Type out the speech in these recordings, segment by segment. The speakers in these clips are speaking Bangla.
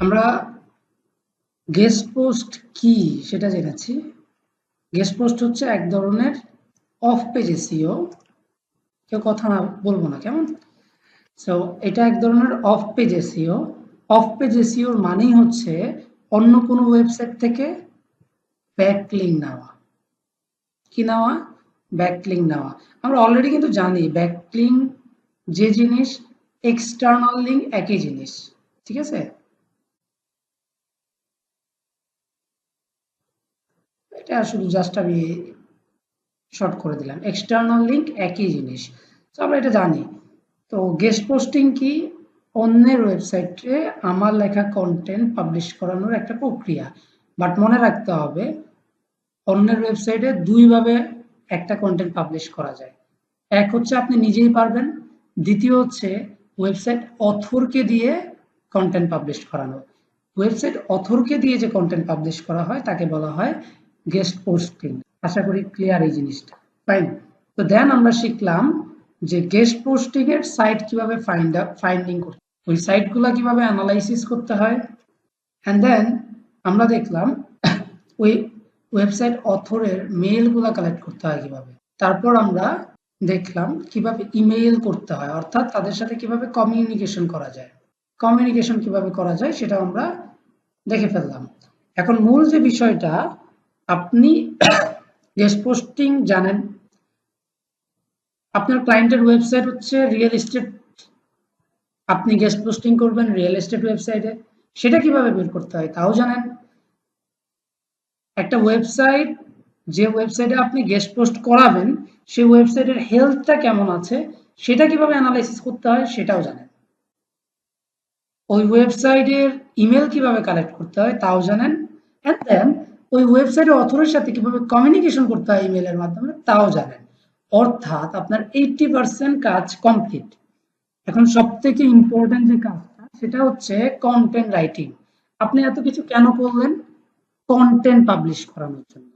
আমরা গেস্ট পোস্ট কি সেটা জেনেছি। গেস্ট পোস্ট হচ্ছে এক ধরনের অফ পেজ এসইও, কেউ কথা না বলবো না কেমন। সো এটা এক ধরনের off page SEO. Off page এসইওর মানেই হচ্ছে অন্য কোনো ওয়েবসাইট থেকে ব্যাকলিঙ্ক নেওয়া। কি নেওয়া? ব্যাকলিঙ্ক নেওয়া। আমরা অলরেডি কিন্তু জানি ব্যাকলিঙ্ক যে জিনিস, এক্সটার্নাল লিঙ্ক একই জিনিস, ঠিক আছে। এটা শুধু জাস্ট আমি শর্ট করে দিলাম, এক্সটার্নাল লিঙ্ক একই জিনিস, তো আমরা এটা জানি। তো গেস্ট পোস্টিং কি? অন্যের ওয়েবসাইটে আমার লেখা কন্টেন্ট পাবলিশ করানোর একটা প্রক্রিয়া। বাট মনে রাখতে হবে অন্যের ওয়েবসাইটে দুইভাবে একটা কন্টেন্ট পাবলিশ করা যায়। এক হচ্ছে আপনি নিজেই পারবেন, দ্বিতীয় হচ্ছে ওয়েবসাইট অথরকে দিয়ে কন্টেন্ট পাবলিশ করানো। ওয়েবসাইট অথরকে দিয়ে যে কন্টেন্ট পাবলিশ করা হয় তাকে বলা হয় গেস্ট পোস্টিং। আশা করি ক্লিয়ার এই জিনিসটা। ফাইন। তো দেন আমরা শিখলাম যে গেস্ট পোস্টিং এর সাইট কিভাবে ফাইন্ডিং করতে, ওই সাইটগুলো কিভাবে অ্যানালাইসিস করতে হয়। অ্যান্ড দেন আমরা দেখলাম ওই ওয়েবসাইট অথরের মেইলগুলো কালেক্ট করতে হয় কিভাবে। তারপর আমরা দেখলাম কিভাবে ইমেইল করতে হয়, অর্থাৎ তাদের সাথে কিভাবে কমিউনিকেশন করা যায়। কমিউনিকেশন কিভাবে করা যায় সেটা আমরা দেখে ফেললাম। এখন মূল যে বিষয়টা, আপনি গেস্ট পোস্টিং জানেন, আপনার ক্লায়েন্টের ওয়েবসাইট হচ্ছে রিয়েল এস্টেট, আপনি গেস্ট পোস্টিং করবেন রিয়েল এস্টেট ওয়েবসাইটে, সেটা কিভাবে বের করতে হয় তাও জানেন। একটা ওয়েবসাইট, যে ওয়েবসাইটে আপনি গেস্ট পোস্ট করাবেন সেই ওয়েবসাইটের হেলথটা কেমন আছে সেটা কিভাবে অ্যানালাইসিস করতে হয় সেটাও জানেন। ওই ওয়েবসাইটের ইমেল কিভাবে কালেক্ট করতে হয় তাও জানেন। অ্যান্ড দেন ওই ওয়েবসাইটের অথরের সাথে কিভাবে কমিউনিকেশন করতে হয় ইমেলের মাধ্যমে তাও জানেন। অর্থাৎ আপনার 80% কাজ কমপ্লিট। এখন সবথেকে ইম্পর্টেন্ট যে কাজটা সেটা হচ্ছে কন্টেন্ট রাইটিং। আপনি এত কিছু কেন করলেন? কন্টেন্ট পাবলিশ করানোর জন্য।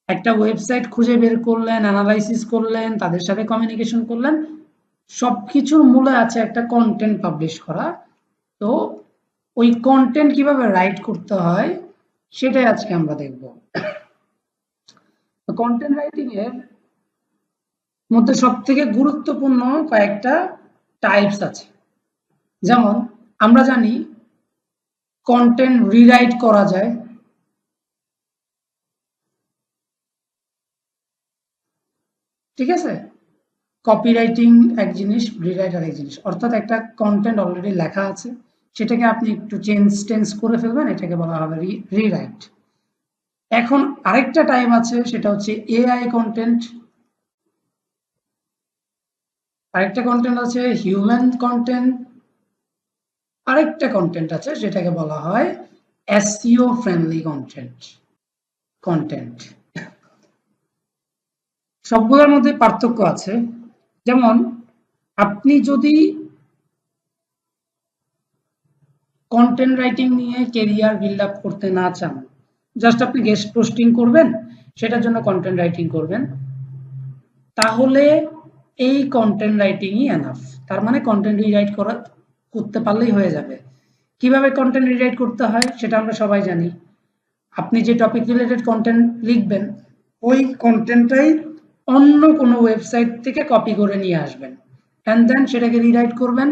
একটা ওয়েবসাইট খুঁজে বের করলেন, অ্যানালাইসিস করলেন, তাদের সাথে কমিউনিকেশন করলেন, সবকিছুর মূলে আছে একটা কন্টেন্ট পাবলিশ করা। তো ওই কন্টেন্ট কিভাবে রাইট করতে হয় সেটাই আজকে আমরা দেখব। কন্টেন্ট রাইটিং এর মধ্যে সবথেকে গুরুত্বপূর্ণ কয়েকটা টাইপস আছে। যেমন আমরা জানি কন্টেন্ট রিরাইট করা যায়, ঠিক আছে। কপিরাইটিং এক জিনিস, রিরাইট আরেক জিনিস। অর্থাৎ একটা কন্টেন্ট অলরেডি লেখা আছে, সেটাকে আপনি একটু চেঞ্জ করে ফেলবেন, এটাকে বলা হবে রিরাইট। এখন আরেকটা টাইপ আছে, সেটা হচ্ছে এআই কন্টেন্ট। আরেকটা কন্টেন্ট আছে হিউম্যান কন্টেন্ট। আরেকটা কন্টেন্ট আছে যেটাকে বলা হয় এসইও ফ্রেন্ডলি কন্টেন্ট। সবগুলোর মধ্যে পার্থক্য আছে। যেমন আপনি যদি কন্টেন্ট রাইটিং নিয়ে কেরিয়ার বিল্ড আপ করতে না চান, জাস্ট আপনি গেস্ট পোস্টিং করবেন, সেটার জন্য কন্টেন্ট রাইটিং করবেন, তাহলে এই কন্টেন্ট রাইটিংই এনাফ। তার মানে কন্টেন্ট রিরাইট করতে পারলেই হয়ে যাবে। কিভাবে কন্টেন্ট রিরাইট করতে হয় সেটা আমরা সবাই জানি। আপনি যে টপিক রিলেটেড কন্টেন্ট লিখবেন, ওই কন্টেন্টটাই অন্য কোনো ওয়েবসাইট থেকে কপি করে নিয়ে আসবেন, অ্যান্ড দেন সেটাকে রিরাইট করবেন।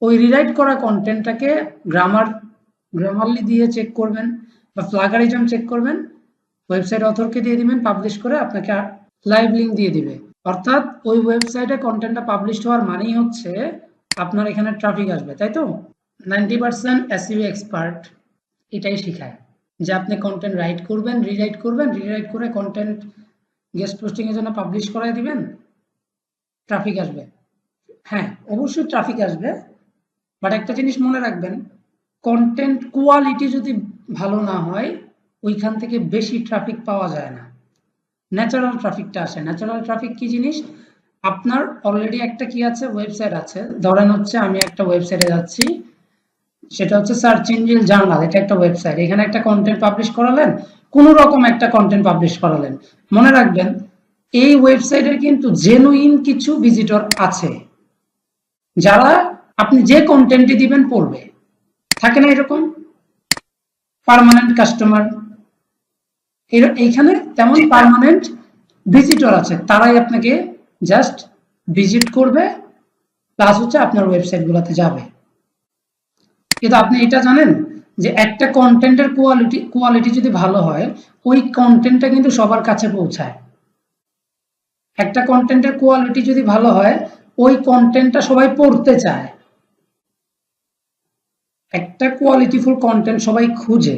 ওই রিরাইট করা কন্টেন্টটাকে গ্রামারলি দিয়ে চেক করবেন বা প্লাগারিজম চেক করবেন, ওয়েবসাইট অথরকে দিয়ে দিবেন, পাবলিশ করে আপনাকে লাইভ লিঙ্ক দিয়ে দিবে। অর্থাৎ ওই ওয়েবসাইটে কন্টেন্টটা পাবলিশ হওয়ার মানেই হচ্ছে আপনার এখানে ট্রাফিক আসবে, তাই তো। 90% এসইও এক্সপার্ট এটাই শেখায় যে আপনি কন্টেন্ট রাইট করবেন, রিরাইট করে কন্টেন্ট গেস্ট পোস্টিং এর জন্য পাবলিশ করাই দিবেন, ট্রাফিক আসবে। হ্যাঁ, অবশ্যই ট্রাফিক আসবে, বাট একটা জিনিস মনে রাখবেন, কন্টেন্ট কোয়ালিটি যদি ভালো না হয় ওইখান থেকে বেশি ট্রাফিক পাওয়া যায় না। ন্যাচারাল ট্রাফিকটা আসে। ন্যাচারাল ট্রাফিক কি জিনিস? আপনার অলরেডি একটা কি আছে, ওয়েবসাইট আছে। ধরেন হচ্ছে আমি একটা ওয়েবসাইটে যাচ্ছি, সেটা হচ্ছে সার্চ ইঞ্জিন জার্নাল, এটা একটা ওয়েবসাইট। এখানে একটা কন্টেন্ট পাবলিশ করালেন, কোনো রকম একটা কন্টেন্ট পাবলিশ করালেন, মনে রাখবেন এই ওয়েবসাইটের কিন্তু জেনুইন কিছু ভিজিটর আছে যারা আপনি যে কন্টেন্টই দিবেন পড়বে। থাকে না এরকম পার্মানেন্ট কাস্টমার, এইখানে তেমন পার্মানেন্ট ভিজিটর আছে, তারাই আপনাকে জাস্ট ভিজিট করবে প্লাস হচ্ছে আপনার ওয়েবসাইট গুলোতে যাবে। কিন্তু আপনি এটা জানেন যে একটা কন্টেন্টের কোয়ালিটি যদি ভালো হয় ওই কন্টেন্টটা কিন্তু সবার কাছে পৌঁছায়। একটা কন্টেন্টের কোয়ালিটি যদি ভালো হয় ওই কন্টেন্টটা সবাই পড়তে চায়, একটা কোয়ালিটিফুল কন্টেন্ট সবাই খুঁজে।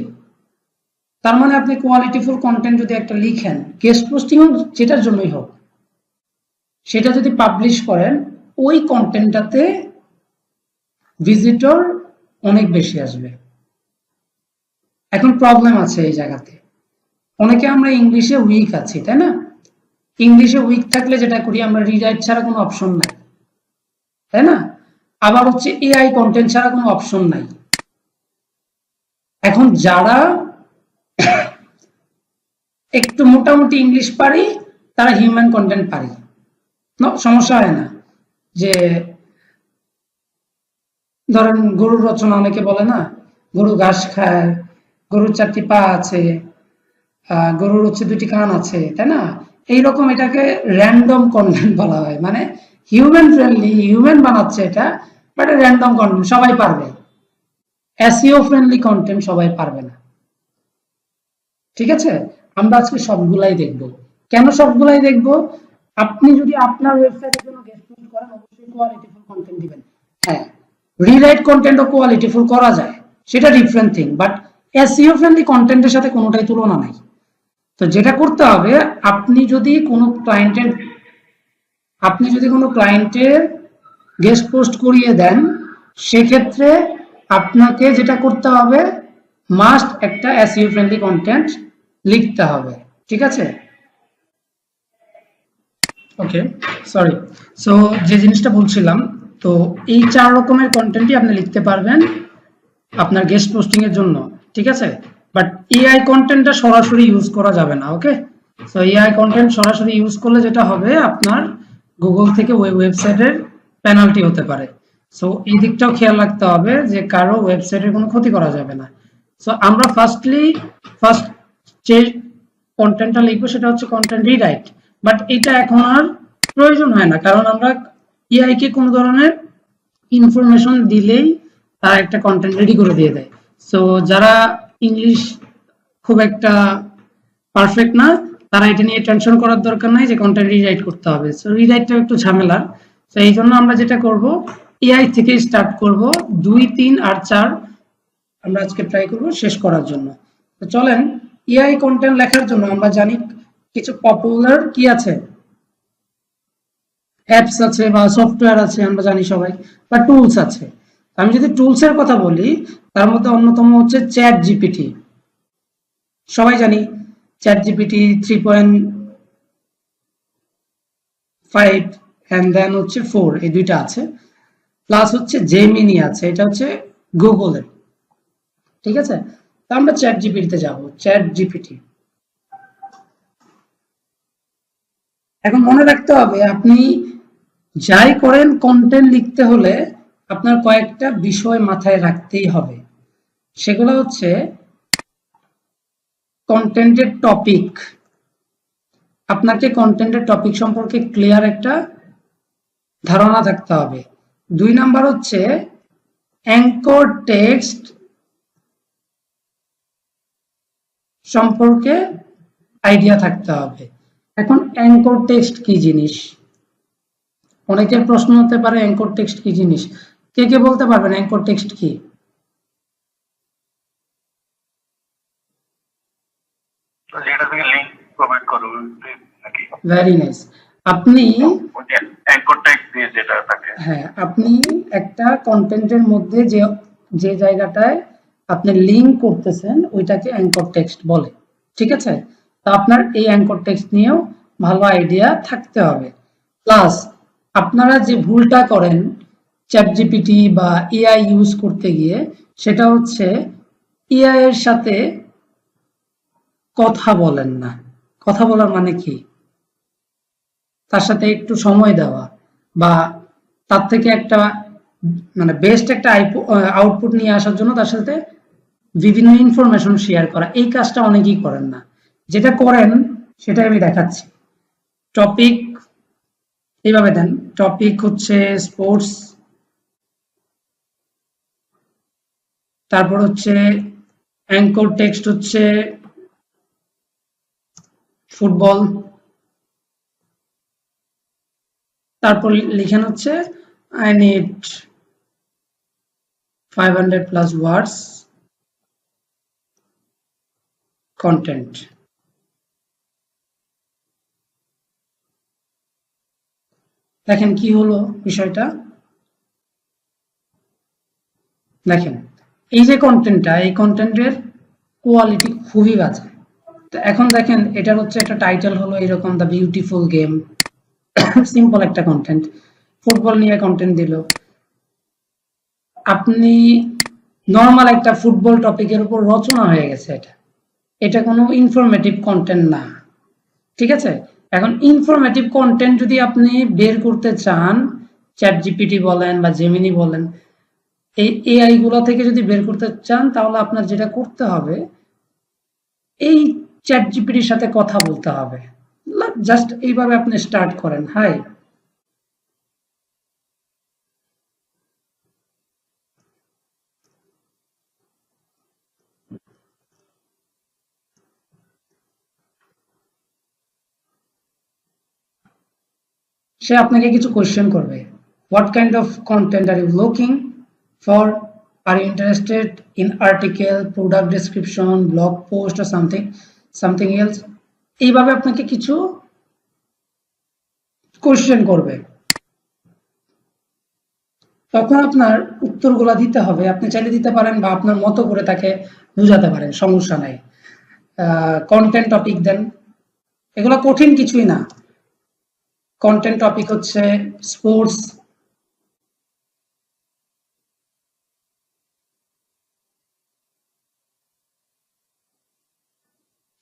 তার মানে আপনি কোয়ালিটিফুল কন্টেন্ট যদি একটা লিখেন, গেস্ট পোস্টিং যেটার জন্যই হোক, সেটা যদি পাবলিশ করেন ওই কন্টেন্টটাতে ভিজিটর অনেক বেশি আসবে। এখন প্রবলেম আছে এই জায়গাতে, অনেকে আমরা ইংলিশে উইক আছি, তাই না? ইংলিশে উইক থাকলে যেটা করি আমরা রিরাইট ছাড়া কোনো অপশন নাই, তাই না? আবার হচ্ছে এআই কন্টেন্ট ছাড়া কোনো অপশন নাই। এখন যারা একটু মোটামুটি ইংলিশ পারি তারা হিউম্যান কন্টেন্ট পারি, সমস্যা হয় না। যে ধরেন গরুর রচনা অনেকে বলে না, গরু ঘাস খায়, গরুর 4টি পা আছে, গরুর হচ্ছে 2টি কান আছে, তাই না? এইরকম এটাকে র্যান্ডম কন্টেন্ট বলা হয়, মানে হিউম্যান ফ্রেন্ডলি, হিউম্যান বানাচ্ছে এটা, বাট র্যান্ডম কন্টেন্ট সবাই পারবে। এসইও ফ্রেন্ডলি কন্টেন্ট সবাই পারবে না, ঠিক আছে? আমরা আজকে সবগুলাই দেখব। কেন সবগুলাই দেখব? আপনি যদি আপনার ওয়েবসাইটের জন্য গেস্ট পোস্ট করেন অবশ্যই কোয়ালিটিফুল কন্টেন্ট দিবেন। হ্যাঁ, রিরাইট কন্টেন্টও কোয়ালিটিফুল করা যায়, সেটা different thing, but SEO friendly কন্টেন্টের সাথে কোনোটাই তুলনা নাই। তো যেটা করতে হবে, আপনি যদি কোনো ক্লায়েন্টের গেস্ট পোস্ট করিয়ে দেন, সেক্ষেত্রে আপনাকে যেটা করতে হবে, মাস্ট একটা এসইও ফ্রেন্ডলি কন্টেন্ট লিখতে হবে, ঠিক আছে? ওকে, সরি। সো যে জিনিসটা বলছিলাম, তো এই 4 রকমের কন্টেন্টই আপনি লিখতে পারবেন আপনার গেস্ট পোস্টিং এর জন্য, ঠিক আছে? বাট এআই কন্টেন্টটা সরাসরি ইউজ করা যাবে না, ওকে? সো এআই কন্টেন্ট সরাসরি ইউজ করলে যেটা হবে, আপনার গুগল থেকে ওয়েবসাইটের পেনাল্টি হতে পারে। সো এই দিকটাও খেয়াল রাখতে হবে যে কারো ওয়েবসাইটের কোনো ক্ষতি করা যাবে না। সো আমরা ফার্স্ট যে কন্টেন্টটা লিখবো সেটা হচ্ছে কন্টেন্ট রিরাইট, বাট এটা এখন আর প্রয়োজন হয় না, কারণ আমরা এআই কে কোনো ধরনের ইনফরমেশন দিলেই তারা একটা কন্টেন্ট রেডি করে দিয়ে দেয়। সো যারা ইংলিশ খুব একটা পারফেক্ট না, তারা এটা নিয়ে টেনশন করার দরকার নাই যে কন্টেন্ট রিরাইট করতে হবে। সো রিরাইটটা একটু ঝামেলার। তো এই জন্য আমরা যেটা করব, এআই থেকে স্টার্ট করব, 2, 3 আর 4 আমরা আজকে ট্রাই করব শেষ করার জন্য। তো চলেন, এআই কন্টেন্ট লেখার জন্য আমরা জানি কিছু পপুলার কি আছে, অ্যাপস আছে বা সফটওয়্যার আছে, আমরা জানি সবাই, বা টুলস আছে। আমি যদি টুলস এর কথা বলি, তার মধ্যে অন্যতম হচ্ছে চ্যাট জিপিটি। সবাই জানি চ্যাট জিপিটি 3.5 এন্ড দেন হচ্ছে 4, এই দুইটা আছে, প্লাস হচ্ছে জেমিনি আছে, এটা হচ্ছে গুগলের, ঠিক আছে? তো আমরা চ্যাট জিপিটিতে যাব। চ্যাট জিপিটি, এখন মনে রাখতে হবে, আপনি যাই করেন কন্টেন্ট লিখতে হলে আপনার কয়েকটা বিষয় মাথায় রাখতেই হবে। সেগুলো হচ্ছে কন্টেন্টের টপিক, আপনাকে কন্টেন্টের টপিক সম্পর্কে ক্লিয়ার একটা ধারণা থাকতে হবে। 2 নাম্বার হচ্ছে অ্যাঙ্কর টেক্সট সম্পর্কে আইডিয়া থাকতে হবে। এখন অ্যাঙ্কর টেক্সট কি জিনিস? অনেকের প্রশ্ন হতে পারে অ্যাঙ্কর টেক্সট কি জিনিস? কে কে বলতে পারবেন অ্যাঙ্কর টেক্সট কি? Very nice. আপনি হ্যাঁ, আপনি একটা কন্টেন্টের মধ্যে যে জায়গাটায় আপনি লিঙ্ক করতেছেন ওইটাকে অ্যাঙ্কর টেক্সট বলে, ঠিক আছে? তো আপনার এই অ্যাঙ্কর টেক্সট নিয়েও ভালো আইডিয়া থাকতে হবে। প্লাস আপনারা যে ভুলটা করেন চ্যাটজিপিটি বা এআই ইউজ করতে গিয়ে, সেটা হচ্ছে এআই এর সাথে কথা বলেন না। কথা বলার মানে কি? তার সাথে একটু সময় দেওয়া, বা তার থেকে একটা মানে বেস্ট একটা আউটপুট নিয়ে আসার জন্য তার সাথে বিভিন্ন ইনফরমেশন শেয়ার করা, এই কাজটা অনেকেই করেন না। যেটা করেন সেটাই আমি দেখাচ্ছি। টপিক এইভাবে দেন, টপিক হচ্ছে স্পোর্টস, তারপর হচ্ছে অ্যাঙ্কর টেক্সট হচ্ছে ফুটবল, তারপর লিখেন হচ্ছে আই নিড 500+ ওয়ার্ডস কন্টেন্ট। দেখেন কি হলো বিষয়টা, দেখেন এই যে কন্টেন্টটা, এই কন্টেন্টের কোয়ালিটি খুবই বাজে। তো এখন দেখেন এটার হচ্ছে একটা টাইটেল হলো এরকম, দ্য বিউটিফুল গেম, সিম্পল একটা কন্টেন্ট, ফুটবল নিয়ে কন্টেন্ট দিল। আপনি নর্মাল একটা ফুটবল টপিকের উপর রচনা হয়ে গেছে, এটা এটা কোনো ইনফরমেটিভ কন্টেন্ট না, ঠিক আছে। এখন ইনফরমেটিভ কন্টেন্ট যদি আপনি বের করতে চান, চ্যাট জিপিটি বলেন বা জেমিনি বলেন, এই এআই গুলো থেকে যদি বের করতে চান, তাহলে আপনার যেটা করতে হবে, এই চ্যাট জিপিটির সাথে কথা বলতে হবে। জাস্ট এইভাবে আপনি স্টার্ট করেন, হাই সে আপনাকে কিছু কোয়েশ্চেন করবে, what kind of content are you looking for, are you interested in article, product description, blog post আর সামথিং সামথিং এলস, এইভাবে আপনাকে কিছু কোয়েশ্চেন করবে। তখন আপনার উত্তরগুলা দিতে হবে, আপনি চাইলে দিতে পারেন বা আপনার মতো করে তাকে বুঝাতে পারেন, সমস্যা নাই। কন্টেন্ট টপিক দেন, এগুলো কঠিন কিছুই না। কন্টেন্ট টপিক হচ্ছে স্পোর্টস,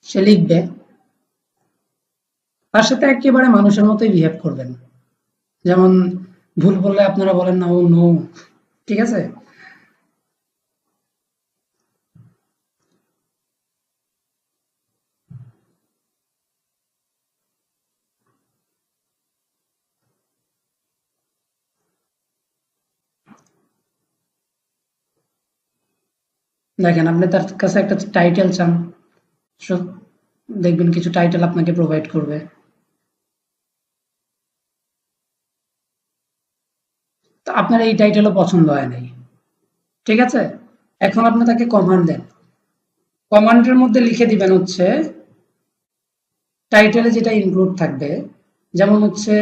সে লিখবে, তার সাথে একেবারে মানুষের মতোই বিহেভ করবেন। যেমন ভুল বললে আপনারা বলেন না ও নো, ঠিক আছে। দেখেন আপনি তার কাছে একটা টাইটেল চান, দেখবেন কিছু টাইটেল আপনাকে প্রোভাইড করবে। তো আপনার এই টাইটেলও পছন্দ হয় নাই, ঠিক আছে। এখন আপনি তাকে কমান্ড দেন, কমান্ডের মধ্যে লিখে দিবেন হচ্ছে টাইটেলে যেটা ইনক্লুড থাকবে, যেমন হচ্ছে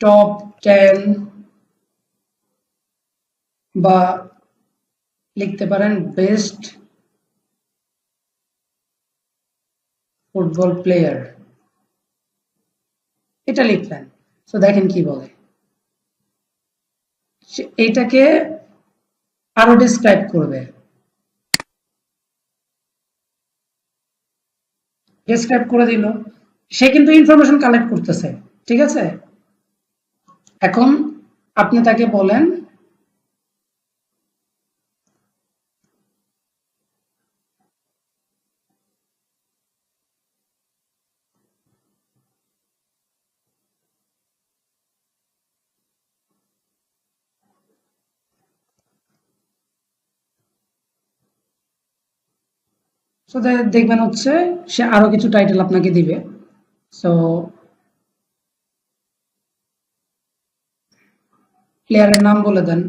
টপ 10, বা লিখতে পারেন বেস্ট ফুটবল প্লেয়ার, এটা লিখলেন। তো দেখেন কি বলে, এইটাকে আরো ডিসক্রাইব করবে, ডিসক্রাইব করে দিল, সে কিন্তু ইনফরমেশন কালেক্ট করতেছে, ঠিক আছে। এখন আপনি তাকে বলেন সো দেখবেন হচ্ছে সে আরো কিছু টাইটেল আপনাকে দিবে। সো প্লেয়ারের নাম বলে দেন,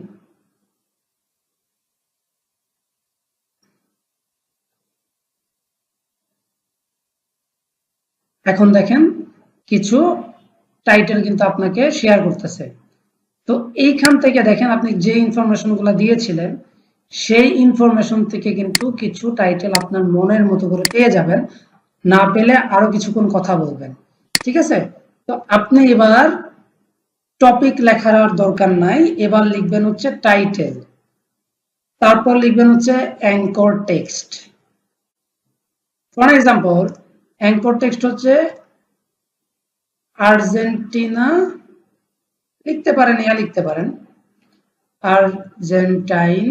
এখন দেখেন কিছু টাইটেল কিন্তু আপনাকে শেয়ার করতেছে। তো এইখান থেকে দেখেন আপনি যে ইনফরমেশন গুলো দিয়েছিলেন, সেই ইনফরমেশন থেকে কিন্তু কিছু টাইটেল আপনার মনের মতো করে পেয়ে যাবেন, না পেলে আরো কিছুক্ষণ কথা বলবেন, ঠিক আছে। তো আপনি এবার টপিক লেখার আর দরকার নাই, এবার লিখবেন হচ্ছে টাইটেল, তারপর লিখবেন হচ্ছে anchor text. For example anchor text হচ্ছে আর্জেন্টিনা লিখতে পারেন, লিখতে পারেন আর্জেন্টাইন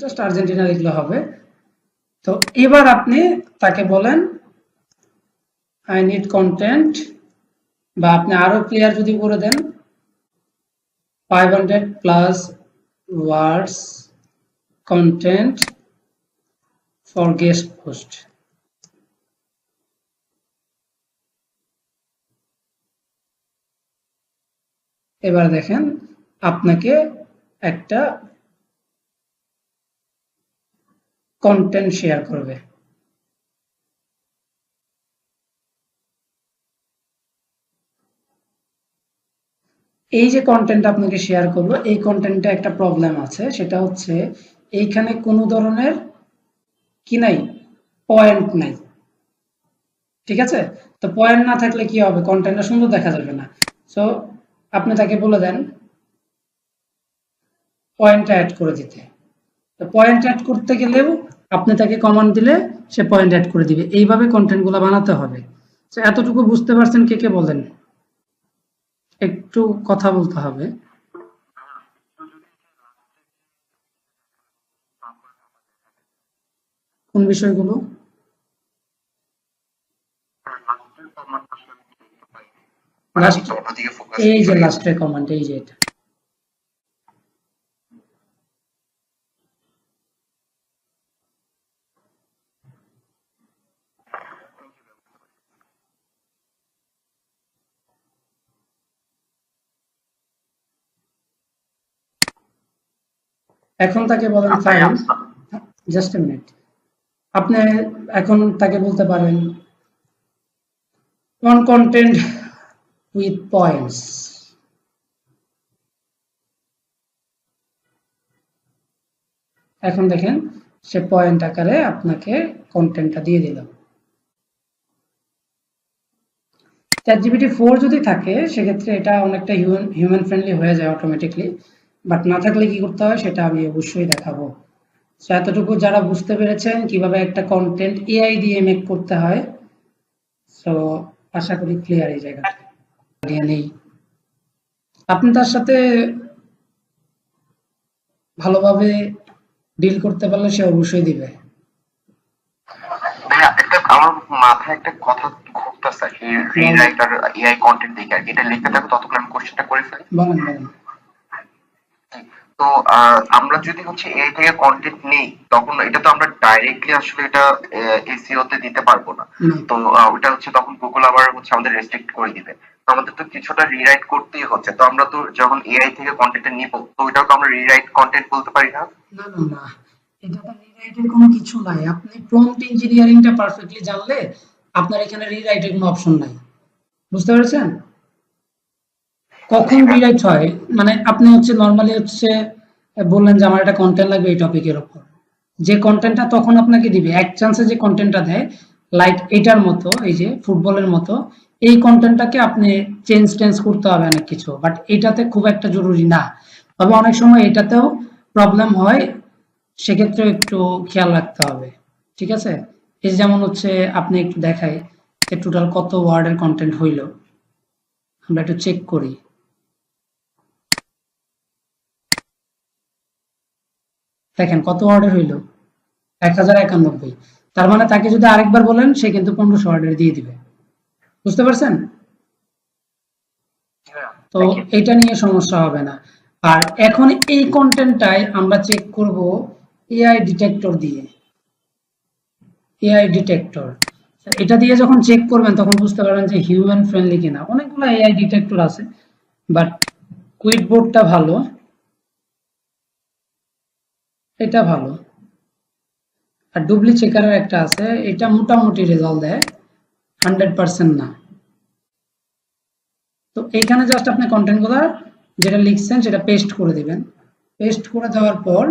জাস্ট আর্জেন্টিনা লিখলে হবে। তো এবার আপনি তাকে বলেন আই নিড কন্টেন্ট, বা আপনি আরো ক্লিয়ার যদি করে দেন 500 plus words content for guest post. এবার দেখেন আপনাকে একটা কন্টেন্ট শেয়ার করবে। এই যে কন্টেন্ট আপনাকে শেয়ার করবো, এই কন্টেন্টে একটা প্রবলেম আছে, সেটা হচ্ছে এইখানে কোনো ধরনের কি নাই, পয়েন্ট নাই। ঠিক আছে, তো পয়েন্ট না থাকলে কি হবে, কন্টেন্টটা সুন্দর দেখা যাবে না। সো আপনি তাকে বলে দেন পয়েন্ট অ্যাড করে দিতে। তো পয়েন্ট অ্যাড করতে গেলেও আপনি তাকে কমান্ড দিলে সে পয়েন্ট অ্যাড করে দিবে। এইভাবে কন্টেন্টগুলো বানাতে হবে। তো এতটুকু বুঝতে পারছেন? কে কে বলেন, একটু কথা বলতে হবে। কোন বিষয়গুলো? এই যে লাস্টের কমান্ড, এই যে এটা। এখন তাকে বলেন ফাইন, জাস্ট এ মিনিট। আপনি এখন তাকে বলতে পারেন অন কন্টেন্ট উইথ পয়েন্টস। এখন দেখেন সে পয়েন্ট আকারে আপনাকে কন্টেন্টটা দিয়ে দিল। ChatGPT 4 যদি থাকে সেক্ষেত্রে এটা অনেকটা হিউম্যান ফ্রেন্ডলি হয়ে যায় অটোমেটিকলি, বাট না থাকলে কি করতে হয় সেটা আমি অবশ্যই দেখাবো। সো এতটুকু যারা বুঝতে পেরেছেন কিভাবে একটা কন্টেন্ট এআই দিয়ে মেক করতে হয়, সো আশা করি ক্লিয়ার এই জায়গাটা নেই। আপনি তার সাথে ভালোভাবে ডিল করতে পারলে সে অবশ্যই দিবে। ভাইয়া একটা আমার মাথায় একটা কথা ঘুরতেছে, রিরাইটার এআই কন্টেন্ট দেখে আর কি, এটা লিখতে থাকো ততক্ষণ আমি কোশ্চেনটা করে ফেলি। বলেন বলেন। তো আমরা যদি হচ্ছে এআই থেকে কন্টেন্ট নেই, তখন এটা তো আমরা ডাইরেক্টলি আসলে এটা এসইও তে দিতে পারবো না। তো ওটা হচ্ছে তখন গুগল আবার হচ্ছে আমাদের রেস্ট্রিক্ট করে দিবে। তো আমাদের তো কিছুটা রিরাইট করতেই হচ্ছে। তো আমরা তো যখন এআই থেকে কন্টেন্টটা নিব, তো ওইটাও তো আমরা রিরাইট কন্টেন্ট বলতে পারি না? না না না, এটাতে রিরাইটের কোনো কিছু নাই। আপনি প্রম্পট ইঞ্জিনিয়ারিংটা পারফেক্টলি জানলে আপনার এখানে রিরাইটের কোনো অপশন নাই। বুঝতে পেরেছেন? কখন রিরাইট হয়, মানে আপনি হচ্ছে নরমালি হচ্ছে বললেন যে আমার একটা কন্টেন্ট লাগবে এই টপিকের উপর, যে কন্টেন্টটা তখন আপনাকে দিবে এক চান্সে, যে কন্টেন্টটা দেয় লাইক এটার মতো, এই যে ফুটবলের মতো, এই কন্টেন্টটাকে আপনি চেঞ্জ টেঞ্জ করতে হবে অনেক কিছু, বাট এটাতে খুব একটা জরুরি না। তবে অনেক সময় এটাতেও প্রবলেম হয়, সেক্ষেত্রে একটু খেয়াল রাখতে হবে। ঠিক আছে, এই যেমন হচ্ছে আপনি একটু দেখাই যে টোটাল কত ওয়ার্ডের কন্টেন্ট হইল, আমরা একটু চেক করি। দেখেন কত ওয়ার্ডের হইল, 1091। তার মানে তাকে যদি আরেকবার বলেন সে কিন্তু 1500 ওয়ার্ডের দিয়ে দিবে। বুঝতে পারছেন? তো এটা নিয়ে সমস্যা হবে না। আর এখন এই কন্টেন্টটাই আমরা চেক করব এআই ডিটেক্টর দিয়ে। এআই ডিটেক্টর, এটা দিয়ে যখন চেক করবেন তখন বুঝতে পারবেন যে হিউম্যান ফ্রেন্ডলি কিনা। অনেকগুলো এআই ডিটেক্টর আছে, বাট কুইকবোর্ডটা ভালো, এটা ভালো। আর ডুবলি চেকারের একটা আছে, এটা মোটামুটি রেজাল্ট দেয়, 100% না। তো এইখানে জাস্ট আপনি কন্টেন্টগুলো যেটা লিখছেন সেটা পেস্ট করে দিবেন। পেস্ট করে দেওয়ার পর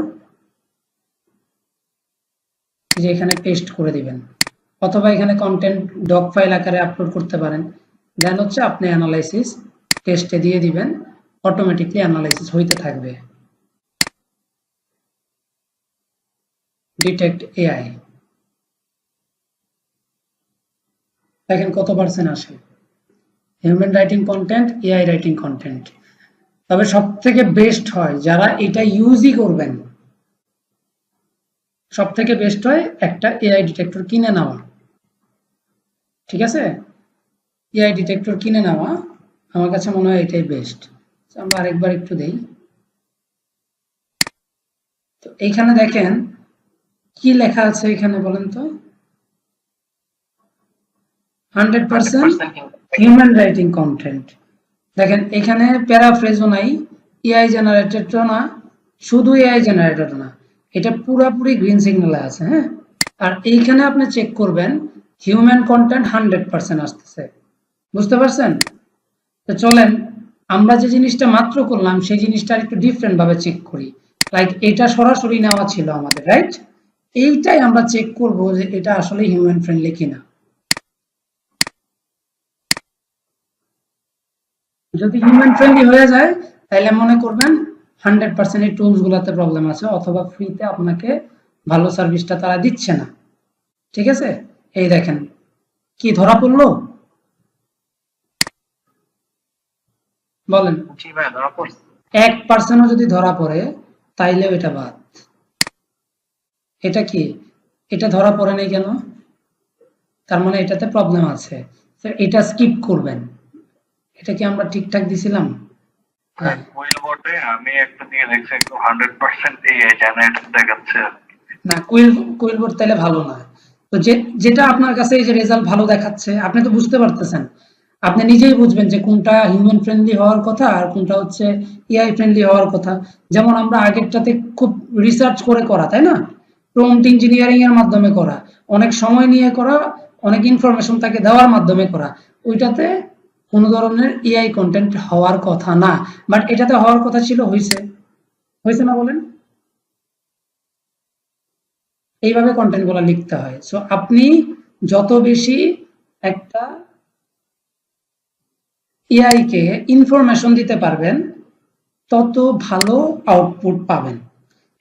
যে এখানে পেস্ট করে দিবেন, অথবা এখানে কন্টেন্ট ডক ফাইল আকারে আপলোড করতে পারেন। দেন হচ্ছে আপনি অ্যানালাইসিস টেস্টে দিয়ে দিবেন, অটোমেটিকলি অ্যানালাইসিস হইতে থাকবে। ডিটেক্ট এআই, দেখেন কত পার্সেন্ট আসে, human writing content, AI writing content. তবে সব থেকে বেস্ট হয় যারা এটা ইউজই করবেন, সব থেকে বেস্ট হয় একটা এআই ডিটেক্টর কিনে নেওয়া। ঠিক আছে, এআই ডিটেক্টর কিনে নেওয়া আমার কাছে মনে হয় এটাই বেস্ট। আমরা আরেকবার একটু দেই। তো এইখানে দেখেন কি লেখা আছে, এখানে বলেন তো, 100% হিউম্যান রাইটিং কন্টেন্ট। দেখেন এখানে প্যারাফ্রেজও নাই, এআই জেনারেটেডও না, শুধু এআই জেনারেটেড না, এটা পুরাপুরি গ্রিন সিগন্যালে আছে। হ্যাঁ, আর এইখানে আপনি চেক করবেন হিউম্যান কন্টেন্ট 100% আসতেছে। বুঝতে পারছেন? তো চলেন আমরা যে জিনিসটা মাত্র করলাম সেই জিনিসটা একটু ডিফারেন্ট ভাবে চেক করি। লাইক এটা সরাসরি নেওয়া ছিল আমাদের, রাইট? এইটাই আমরা চেক করব যে এটা আসলে হিউম্যান ফ্রেন্ডলি কিনা। যদি হিউম্যান ফ্রেন্ডলি হয়ে যায় তাহলে মনে করবেন 100% এই টুলস গুলাতে প্রবলেম আছে, অথবা ফ্রিতে আপনাকে ভালো সার্ভিসটা তারা দিচ্ছে না। ঠিক আছে, এই দেখেন কি ধরা পড়লো, বলেন। 1% যদি ধরা পড়ে তাইলে এটা বাদ। এটা কি, এটা ধরা পড়ে নাই কেন? তার মানে এটাতে প্রবলেম আছে, এটা স্কিপ করবেন। এটা কি আমরা ঠিকঠাক দিছিলাম? হ্যাঁ, কুইল বটে আমি একটা দিয়ে দেখছি 100% এআই জেনারেটেড দেখাচ্ছে। না, কুইল বোর্ড তাহলে ভালো না। তো যেটা আপনার কাছে এই যে রেজাল্ট ভালো দেখাচ্ছে, আপনি তো বুঝতে পারতেছেন, আপনি নিজেই বুঝবেন যে কোনটা হিউম্যান ফ্রেন্ডলি হওয়ার কথা আর কোনটা হচ্ছে এআই ফ্রেন্ডলি হওয়ার কথা। যেমন আমরা আগেরটাতে খুব রিসার্চ করে করা, তাই না? প্রম্পট ইঞ্জিনিয়ারিং এর মাধ্যমে করা, অনেক সময় নিয়ে করা, অনেক ইনফরমেশন তাকে দেওয়ার মাধ্যমে করা, ওইটাতে কোনো ধরনের এআই কন্টেন্ট হওয়ার কথা না। বাট এটাতে হওয়ার কথা ছিল, হয়েছে। হয়েছে না বলেন? এইভাবে কন্টেন্ট গুলো লিখতে হয়। সো আপনি যত বেশি একটা এআই কে ইনফরমেশন দিতে পারবেন তত ভালো আউটপুট পাবেন।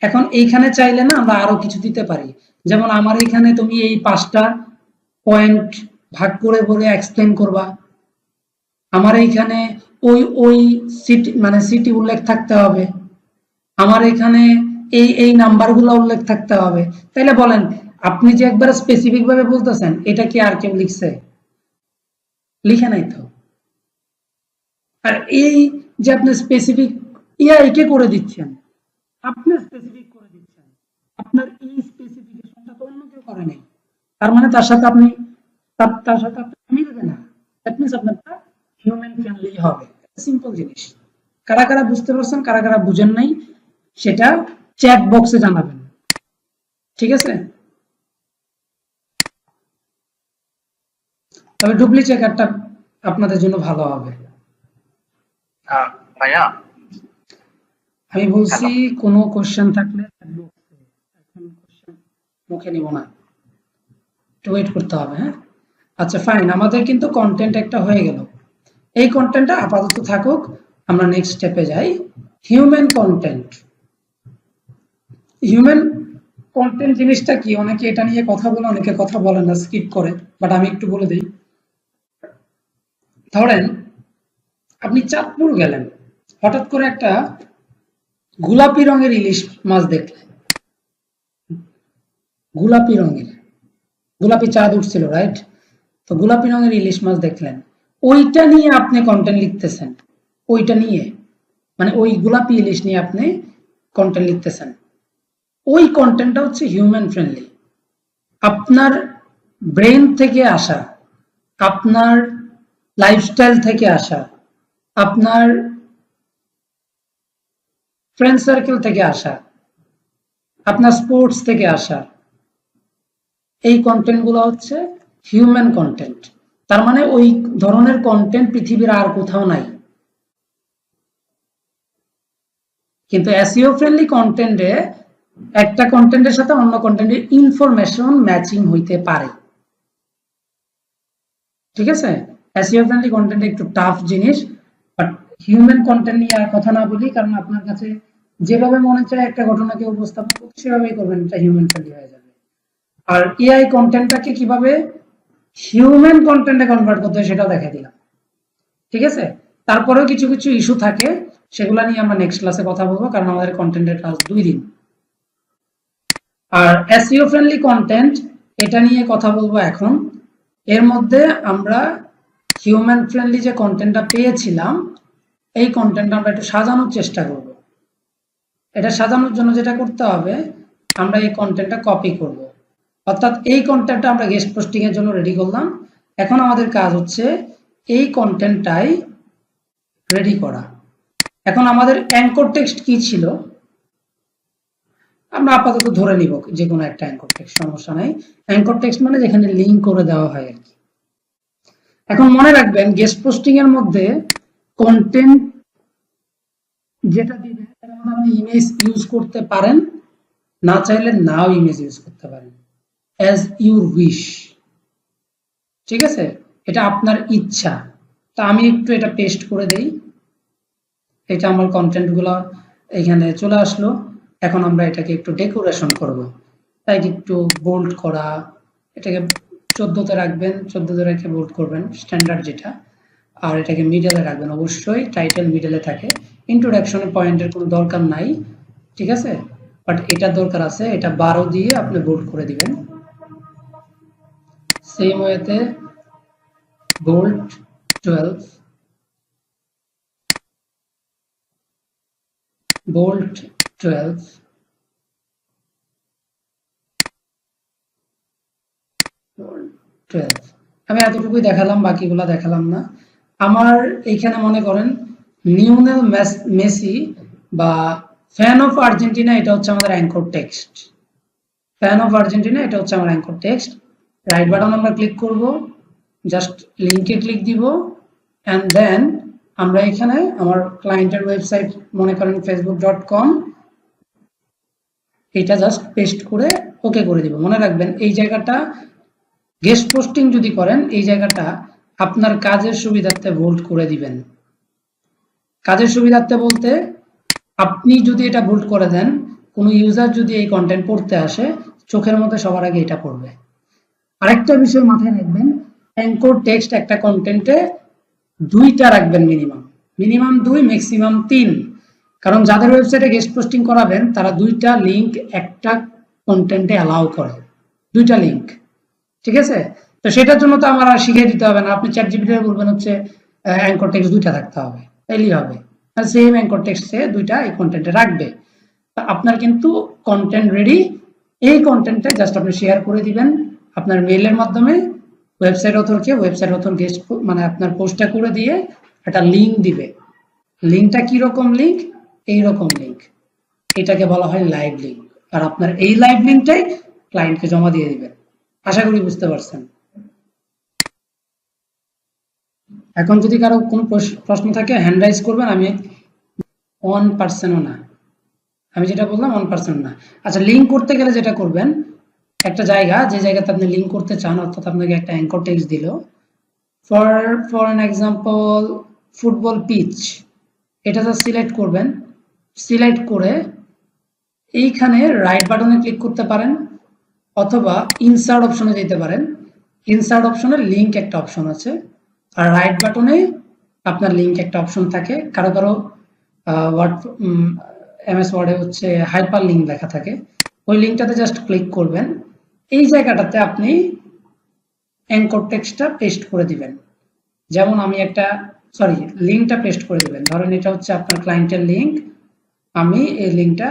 এখন এইখানে চাইলে না আমরা আরো কিছু দিতে পারি, যেমন আমার এইখানে তুমি এই 5টা পয়েন্ট ভাগ করে বলে এক্সপ্লেন করবা, আমার এইখানে ওই সিটি মানে সিটি উল্লেখ থাকতে হবে, আমার এখানে এই নাম্বারগুলো উল্লেখ থাকতে হবে। তাইলে বলেন আপনি যে একবার স্পেসিফিক ভাবে বলতেছেন, এটা কি আর কেউ লিখছে? লিখে নাই তো। আর এই যে আপনি স্পেসিফিক এআই কে করে দিচ্ছেন, আপনি স্পেসিফিক করে দিচ্ছেন, আপনার এই স্পেসিফিকেশনটা তো অন্য কেউ করে নাই, তার মানে তার সাথে আপনি তার সাথে আপনার মিলবে না। দ্যাট মিন্স আপনারটা হিউম্যান ফ্রেন্ডলি হবে। সিম্পল জিনিস। কারা কারা বুঝতে পারছেন, কারা কারা বুঝেন নাই সেটা চ্যাট বক্সে জানাবেন। ঠিক আছে, তবে ডুপ্লি চেকারটা আপনাদের জন্য ভালো হবে। ভাইয়া আমি বলছি কোনো কোশ্চেন থাকলে এখন কোশ্চেন মুখে নিব না, একটু ওয়েট করতে হবে। হ্যাঁ, আচ্ছা ফাইন, আমাদের কিন্তু কন্টেন্ট একটা হয়ে গেল। এই কন্টেন্টটা আপাতত থাকুক, আমরা নেক্সট স্টেপে যাই। Human content. হিউম্যান কন্টেন্ট জিনিসটা কি, অনেকে এটা নিয়ে কথা বলে, অনেকে কথা বলে না, স্কিপ করে, বাট আমি একটু বলে দিই। ধরেন আপনি চাঁদপুর গেলেন, হঠাৎ করে একটা গোলাপি রঙের ইলিশ মাছ দেখলেন, গোলাপি রঙের, গোলাপি চাঁদ উঠছিল, রাইট? তো গোলাপি রঙের ইলিশ মাছ দেখলেন, ওইটা নিয়ে আপনি কন্টেন্ট লিখতেছেন, ওইটা নিয়ে মানে ওই গোলাপি ইলিশ নিয়ে আপনি কন্টেন্ট লিখতেছেন, ওই কন্টেন্টটা হচ্ছে হিউম্যান ফ্রেন্ডলি। আপনার ব্রেন থেকে আসা, আপনার লাইফস্টাইল থেকে আসা, আপনার ফ্রেন্ড সার্কেল থেকে আসা, আপনার স্পোর্টস থেকে আসা, এই কন্টেন্ট গুলো হচ্ছে হিউম্যান কন্টেন্ট। তার মানে ওই ধরনের কন্টেন্ট পৃথিবীর আর কোথাও নাই। কিন্তু এসইও ফ্রেন্ডলি কন্টেন্টে একটা কন্টেন্টের সাথে অন্য কন্টেন্টের ইনফরমেশন ম্যাচিং হইতে পারে। ঠিক আছে, এসইও ফ্রেন্ডলি কন্টেন্ট একটু টাফ জিনিস, বাট হিউম্যান কন্টেন্ট নিয়ে আর কথা না বলি, কারণ আপনার কাছে যেভাবে মনে চায় একটা ঘটনাকে উপস্থাপন করতে সেভাবেই করবেন, এটা হিউম্যান ফ্রেন্ডলি হয়ে যাবে। আর এআই কন্টেন্টটাকে কিভাবে হিউম্যান কন্টেন্টে কনভার্ট করতে হয় সেটাও দেখাই দিলাম। ঠিক আছে, তারপরেও কিছু কিছু ইস্যু থাকে, সেগুলো নিয়ে আমরা নেক্সট ক্লাসে কথা বলবো, কারণ আমাদের কন্টেন্টের ক্লাস 2 দিন। আর এসইও ফ্রেন্ডলি কন্টেন্ট, এটা নিয়ে কথা বলবো এখন। এর মধ্যে আমরা হিউম্যান ফ্রেন্ডলি যে কন্টেন্টটা পেয়েছিলাম, এই কন্টেন্ট আমরা একটু সাজানোর চেষ্টা করব। এটা সাজানোর জন্য যেটা করতে হবে, আমরা এই কন্টেন্টটা কপি করব। অর্থাৎ এই কন্টেন্টটা আমরা গেস্ট পোস্টিং এর জন্য রেডি করলাম। এখন আমাদের কাজ হচ্ছে এই কন্টেন্টটাই রেডি করা। এখন আমাদের অ্যাঙ্কর টেক্সট কি ছিল, আমরা আপাতত ধরে নিব যে কোনো একটা অ্যাঙ্কর টেক্সট, সমস্যা নাই। অ্যাঙ্কর টেক্সট মানে যেখানে লিঙ্ক করে দেওয়া হয় আর কি। এখন মনে রাখবেন, গেস্ট পোস্টিং এর মধ্যে কন্টেন্ট যেটা দিবেন এর মধ্যে আপনি ইমেজ ইউজ করতে পারেন, না চাইলে নাও ইমেজ ইউজ করতে পারেন, অ্যাজ ইউর উইশ। ঠিক আছে, এটা আপনার ইচ্ছা। তা আমি একটু এটা পেস্ট করে দেই। এটা আমার কন্টেন্ট গুলো এখানে চলে আসলো। এখন আমরা এটাকে একটু ডেকোরেশন করব, তাই একটু বোল্ড করা, এটাকে 14তে রাখবেন, 14তে রেখে বোল্ড করবেন স্ট্যান্ডার্ড যেটা। আর এটাকে মিডলে রাখবেন, অবশ্যই টাইটেল মিডলে থাকে। ইন্ট্রোডাকশনে পয়েন্টের কোনো দরকার নাই, ঠিক আছে, বাট এটা দরকার আছে। এটা 12 দিয়ে আপনি বোল্ড করে দিবেন। সেম ওয়েতে বোল্ড 12, বোল্ড 12, আমি এতটুকুই দেখালাম, বাকিগুলা দেখালাম না। আমার এইখানে মনে করেন লিওনেল মেসি বা ফ্যান অফ আর্জেন্টিনা, এটা হচ্ছে আমাদের anchor text. Fan of Argentina, এটা হচ্ছে আমার অ্যাঙ্কর টেক্সট। রাইট বাটন আমরা ক্লিক করব, জাস্ট লিঙ্কে ক্লিক দিব, অ্যান্ড দেন আমরা এখানে আমার ক্লায়েন্টের ওয়েবসাইট মনে করেন facebook.com, এটা জাস্ট পেস্ট করে ওকে করে দিব। মনে রাখবেন এই জায়গাটা গেস্ট পোস্টিং যদি করেন, এই জায়গাটা আপনার কাজের সুবিধার্থে বোল্ড করে দিবেন। কাজের সুবিধার্থে বলতে, আপনি যদি এটা বোল্ড করে দেন, কোনো ইউজার যদি এই কন্টেন্ট পড়তে আসে, চোখের মধ্যে সবার আগে এটা পড়বে। আরেকটা বিষয় মাথায় রাখবেন, অ্যাঙ্কর টেক্সট একটা কন্টেন্টে 2টা রাখবেন, মিনিমাম 2, ম্যাক্সিমাম 3। কারণ যাদের ওয়েবসাইটে গেস্ট পোস্টিং করাবেন, তারা 2টা লিঙ্ক একটা কন্টেন্টে অ্যালাউ করে, 2টা লিঙ্ক। ঠিক আছে, তো সেটার জন্য তো আমার আর শিখিয়ে দিতে হবে না। আপনি চ্যাটজিপিটি বলবেন হচ্ছে অ্যাঙ্কর টেক্সট 2টা থাকতে হবে, তাইলেই হবে। আর সেম অ্যাঙ্কর টেক্সটে 2টা এই কন্টেন্টে রাখবে। আপনার কিন্তু কন্টেন্ট রেডি। এই কন্টেন্টটা জাস্ট আপনি শেয়ার করে দিবেন আপনার মেইলের মাধ্যমে ওয়েবসাইট অথরকে। ওয়েবসাইট অথর গেস্ট মানে আপনার পোস্টটা করে দিয়ে একটা লিঙ্ক দিবে। লিঙ্কটা কি রকম লিঙ্ক? এই রকম লিঙ্ক, এটাকে বলা হয় লাইভ লিঙ্ক। আর আপনার এই লাইভ লিঙ্কটাই ক্লায়েন্টকে জমা দিয়ে দিবেন। আশা করি বুঝতে পারছেন। এখন যদি কারো কোনো প্রশ্ন থাকে হ্যান্ড রাইজ করবেন। আমি 1%ও না, আমি যেটা বললাম 1% না। আচ্ছা, লিঙ্ক করতে গেলে যেটা করবেন, একটা জায়গা, যে জায়গাতে আপনি লিঙ্ক করতে চান, অর্থাৎ আপনাকে একটা অ্যাঙ্কর টেক্সট দিল, for an example football pitch, এটা তো সিলেক্ট করবেন। সিলেক্ট করে এইখানে রাইট বাটনে ক্লিক করতে পারেন, অথবা ইনসার্ট অপশনে যেতে পারেন। ইনসার্ট অপশনে লিঙ্ক একটা অপশন আছে, আর রাইট বাটনে আপনার লিঙ্ক একটা অপশন থাকে। কারো কারো এমএস ওয়ার্ডে হচ্ছে হাইপার লিঙ্ক লেখা থাকে, ওই লিঙ্কটাতে জাস্ট ক্লিক করবেন। এই জায়গাটাতে আপনি অ্যাঙ্কর টেক্সটটা পেস্ট করে দিবেন। যেমন আমি একটা লিঙ্কটা পেস্ট করে দিবেন। ধরেন এটা হচ্ছে আপনার ক্লায়েন্টের লিঙ্ক, আমি এই লিঙ্কটা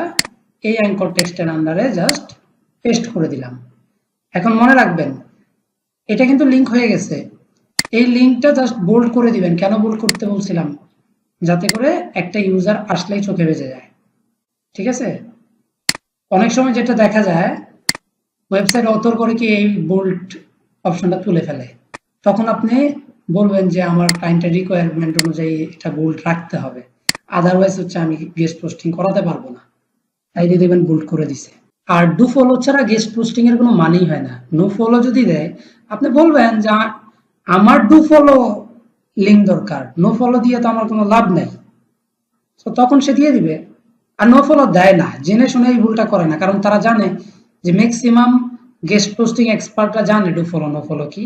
এই অ্যাঙ্কর টেক্সটের আন্ডারে জাস্ট পেস্ট করে দিলাম। এখন মনে রাখবেন, এটা কিন্তু লিঙ্ক হয়ে গেছে। এই লিঙ্কটা জাস্ট বোল্ড করে দিবেন। কেন বোল্ড করতে বলছিলাম? যাতে করে একটা ইউজার আসলেই চোখে বেজে যায়। ঠিক আছে, অনেক সময় যেটা দেখা যায়, ওয়েবসাইট অথর করে কি এই বোল্ড অপশনটা তুলে ফেলে। তখন আপনি বলবেন যে আমার ক্লায়েন্টের রিকোয়ারমেন্ট অনুযায়ী এটা বোল্ড রাখতে হবে, আদারওয়াইজ হচ্ছে আমি গেস্ট পোস্টিং করাতে পারবো না। তাই দিয়ে দেবেন বোল্ড করে দিছে। আর ডু ফলো ছাড়া গেস্ট পোস্টিং এর কোনো মানেই হয় না। নো ফলো যদি দেয়, আপনি বলবেন যে আমার ডু ফলো লিঙ্ক দরকার, নো ফলো দিয়ে তো আমার কোনো লাভ নেই। তো তখন সে দিয়ে দিবে। আর নো ফলো দেয় না, জেনে শুনে এই ভুলটা করে না, কারণ তারা জানে যে ম্যাক্সিমাম গেস্ট পোস্টিং এক্সপার্টরা জানে ডু ফলো নো ফলো কি।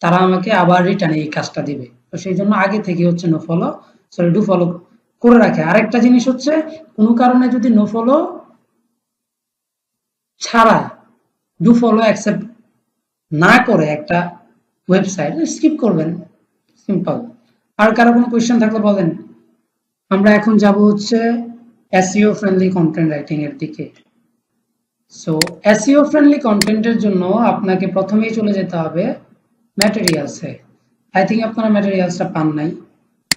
তারা আমাকে আবার রিটার্ন এই কাজটা দিবে। তো সেই জন্য আগে থেকে হচ্ছে no follow sorry do follow করে রাখে। আরেকটা জিনিস হচ্ছে কোনো কারণে যদি নো ফলো ছাড়া ডু ফলো অ্যাকসেপ্ট না করে একটা ওয়েবসাইট স্কিপ করবেন, সিম্পল। আর কারো কোনো কোয়েশ্চেন থাকলে বলেন। আমরা এখন যাব হচ্ছে এসইও ফ্রেন্ডলি কন্টেন্ট রাইটিং এর দিকে। সো এসইও ফ্রেন্ডলি কন্টেন্টের জন্য আপনাকে প্রথমেই চলে যেতে হবে ম্যাটেরিয়ালসে। আই থিঙ্ক আপনারা ম্যাটেরিয়ালসটা পান নাই,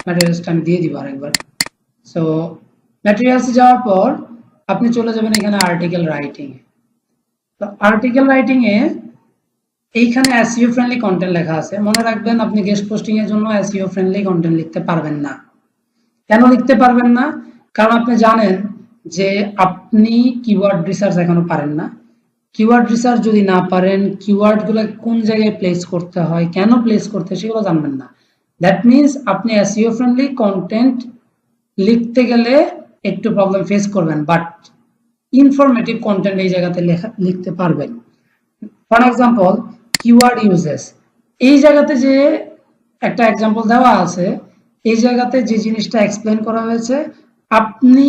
ম্যাটেরিয়ালসটা আমি দিয়ে দিব আরেকবার। সো ম্যাটেরিয়ালসে যাওয়ার পর আপনি চলে যাবেন এখানে আর্টিকেল রাইটিং। তো আর্টিকেল রাইটিং এ এইখানে এসইও ফ্রেন্ডলি কন্টেন্ট লেখা আছে। মনে রাখবেন আপনি গেস্ট পোস্টিং এর জন্য এসইও ফ্রেন্ডলি কন্টেন্ট লিখতে পারবেন না। কেন লিখতে পারবেন না? কারণ আপনি জানেন যে আপনি কিওয়ার্ড রিসার্চ এখনো পারেন না। কিওয়ার্ড রিসার্চ যদি না পারেন, কিওয়ার্ডগুলো কোন জায়গায় প্লেস করতে হয়, কেন প্লেস করতে সেগুলো জানবেন না। দ্যাট মিনস আপনি এসইও ফ্রেন্ডলি কন্টেন্ট লিখতে গেলে একটু প্রবলেম ফেস করবেন, বাট ইনফরমেটিভ কন্টেন্ট এই জায়গাতে লিখতে পারবেন। ফর এক্সাম্পল কিওয়ার্ড ইউজেস, এই জায়গাতে যে একটা এক্সাম্পল দেওয়া আছে, এই জায়গাতে যে জিনিসটা এক্সপ্লেন করা হয়েছে, আপনি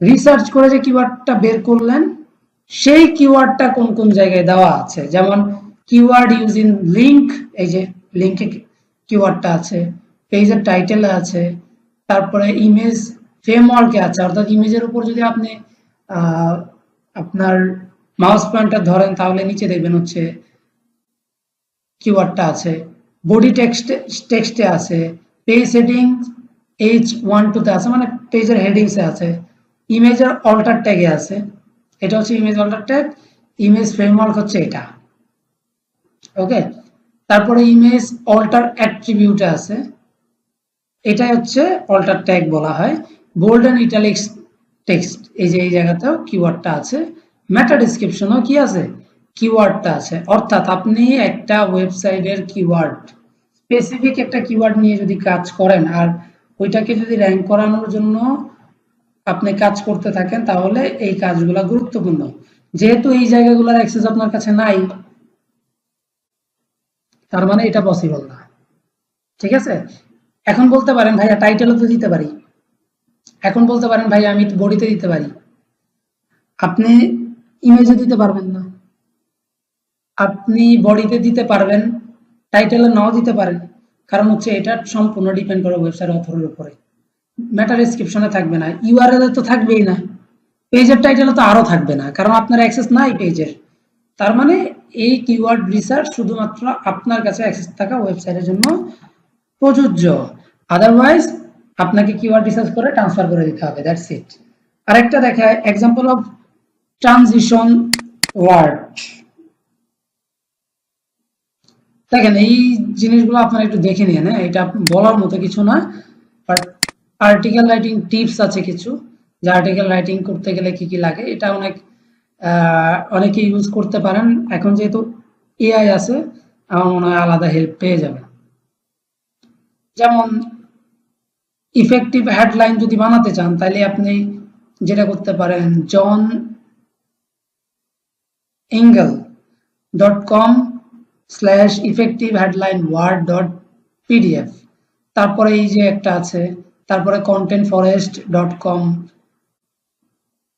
রিসার্চ করে যে কিওয়ার্ডটা বের করলেন সেই কিওয়ার্ডটা কোন কোন জায়গায় দেওয়া আছে। যেমন কিওয়ার্ড ইউজিং লিংক, এই যে লিংকে কিওয়ার্ডটা আছে, পেজের টাইটেলে আছে, তারপরে ইমেজ ফ্রেমওয়ার্কে আছে, অর্থাৎ ইমেজের উপর যদি আপনি আপনার মাউস পয়েন্টার ধরেন তাহলে নিচে দেখবেন হচ্ছে কিওয়ার্ডটা আছে, বডি টেক্সটে আছে, পেজ হেডিং H1 তে আছে, মানে পেজের হেডিংসে আছে, ইমেজের অল্টার ট্যাগে আছে, এটা হচ্ছে image alter tag, image framework হচ্ছে এটা, ওকে। তারপরে ইমেজ অল্টার অ্যাট্রিবিউটে আছে, এটাই হচ্ছে অল্টার ট্যাগ বলা হয়। বোল্ড এন্ড ইটালিক্স টেক্সট, এই যে এই জায়গাতেও কিওয়ার্ডটা আছে। মেটা ডেসক্রিপশনও কি আছে, কিওয়ার্ডটা আছে। অর্থাৎ আপনি একটা ওয়েবসাইটের কিওয়ার্ড, স্পেসিফিক একটা কিওয়ার্ড নিয়ে যদি কাজ করেন আর ওইটাকে যদি র্যাঙ্ক করানোর জন্য আপনি কাজ করতে থাকেন, তাহলে এই কাজগুলো গুরুত্বপূর্ণ। যেহেতু এই জায়গাগুলোর অ্যাক্সেস আপনার কাছে নাই, তার মানে এটা পসিবল না, ঠিক আছে। এখন বলতে পারেন ভাইয়া টাইটেলও তো দিতে পারি, এখন বলতে পারেন ভাই আমি বডিতে দিতে পারি, আপনি ইমেজে দিতে পারবেন না। আপনি বডিতে দিতে পারবেন, টাইটেলে নাও দিতে পারেন, কারণ হচ্ছে এটা সম্পূর্ণ ডিপেন্ড করে ওয়েবসাইট অথরের উপরে। মেটা ডেসক্রিপশনে থাকবে না, ইউআরএল তো থাকবেই না, পেজের টাইটেলে তো আরো থাকবে না, কারণ আপনার অ্যাক্সেস নাই পেজের। তার মানে এই কিওয়ার্ড রিসার্চ শুধুমাত্র আপনার কাছে অ্যাক্সেস থাকা ওয়েবসাইটের জন্য প্রযোজ্য, আদারওয়াইজ আপনাকে কিওয়ার্ড রিসার্চ করে ট্রান্সফার করে দিতে হবে, দ্যাটস ইট। আরেকটা দেখায় এক্সাম্পল অফ ট্রানজিশন ওয়ার্ড। দেখেন এই জিনিসগুলো আপনারা একটু দেখে নিন, হ্যাঁ, এটা বলার মতো কিছু না, বাট আর্টিকেল রাইটিং টিপস আছে কিছু, যে আর্টিকেল রাইটিং করতে গেলে কি কি লাগে, এটা অনেকে ইউজ করতে পারেন। এখন যেহেতু এআই আছে, আমার মনে হয় আলাদা হেল্প পেয়ে যাবেন। যেমন ইফেক্টিভ হেডলাইন যদি বানাতে চান, তাহলে আপনি যেটা করতে পারেন, johnengel.com/effectiveheadlineword.pdf, তারপরে এই যে একটা আছে, তারপরে contentforest.com,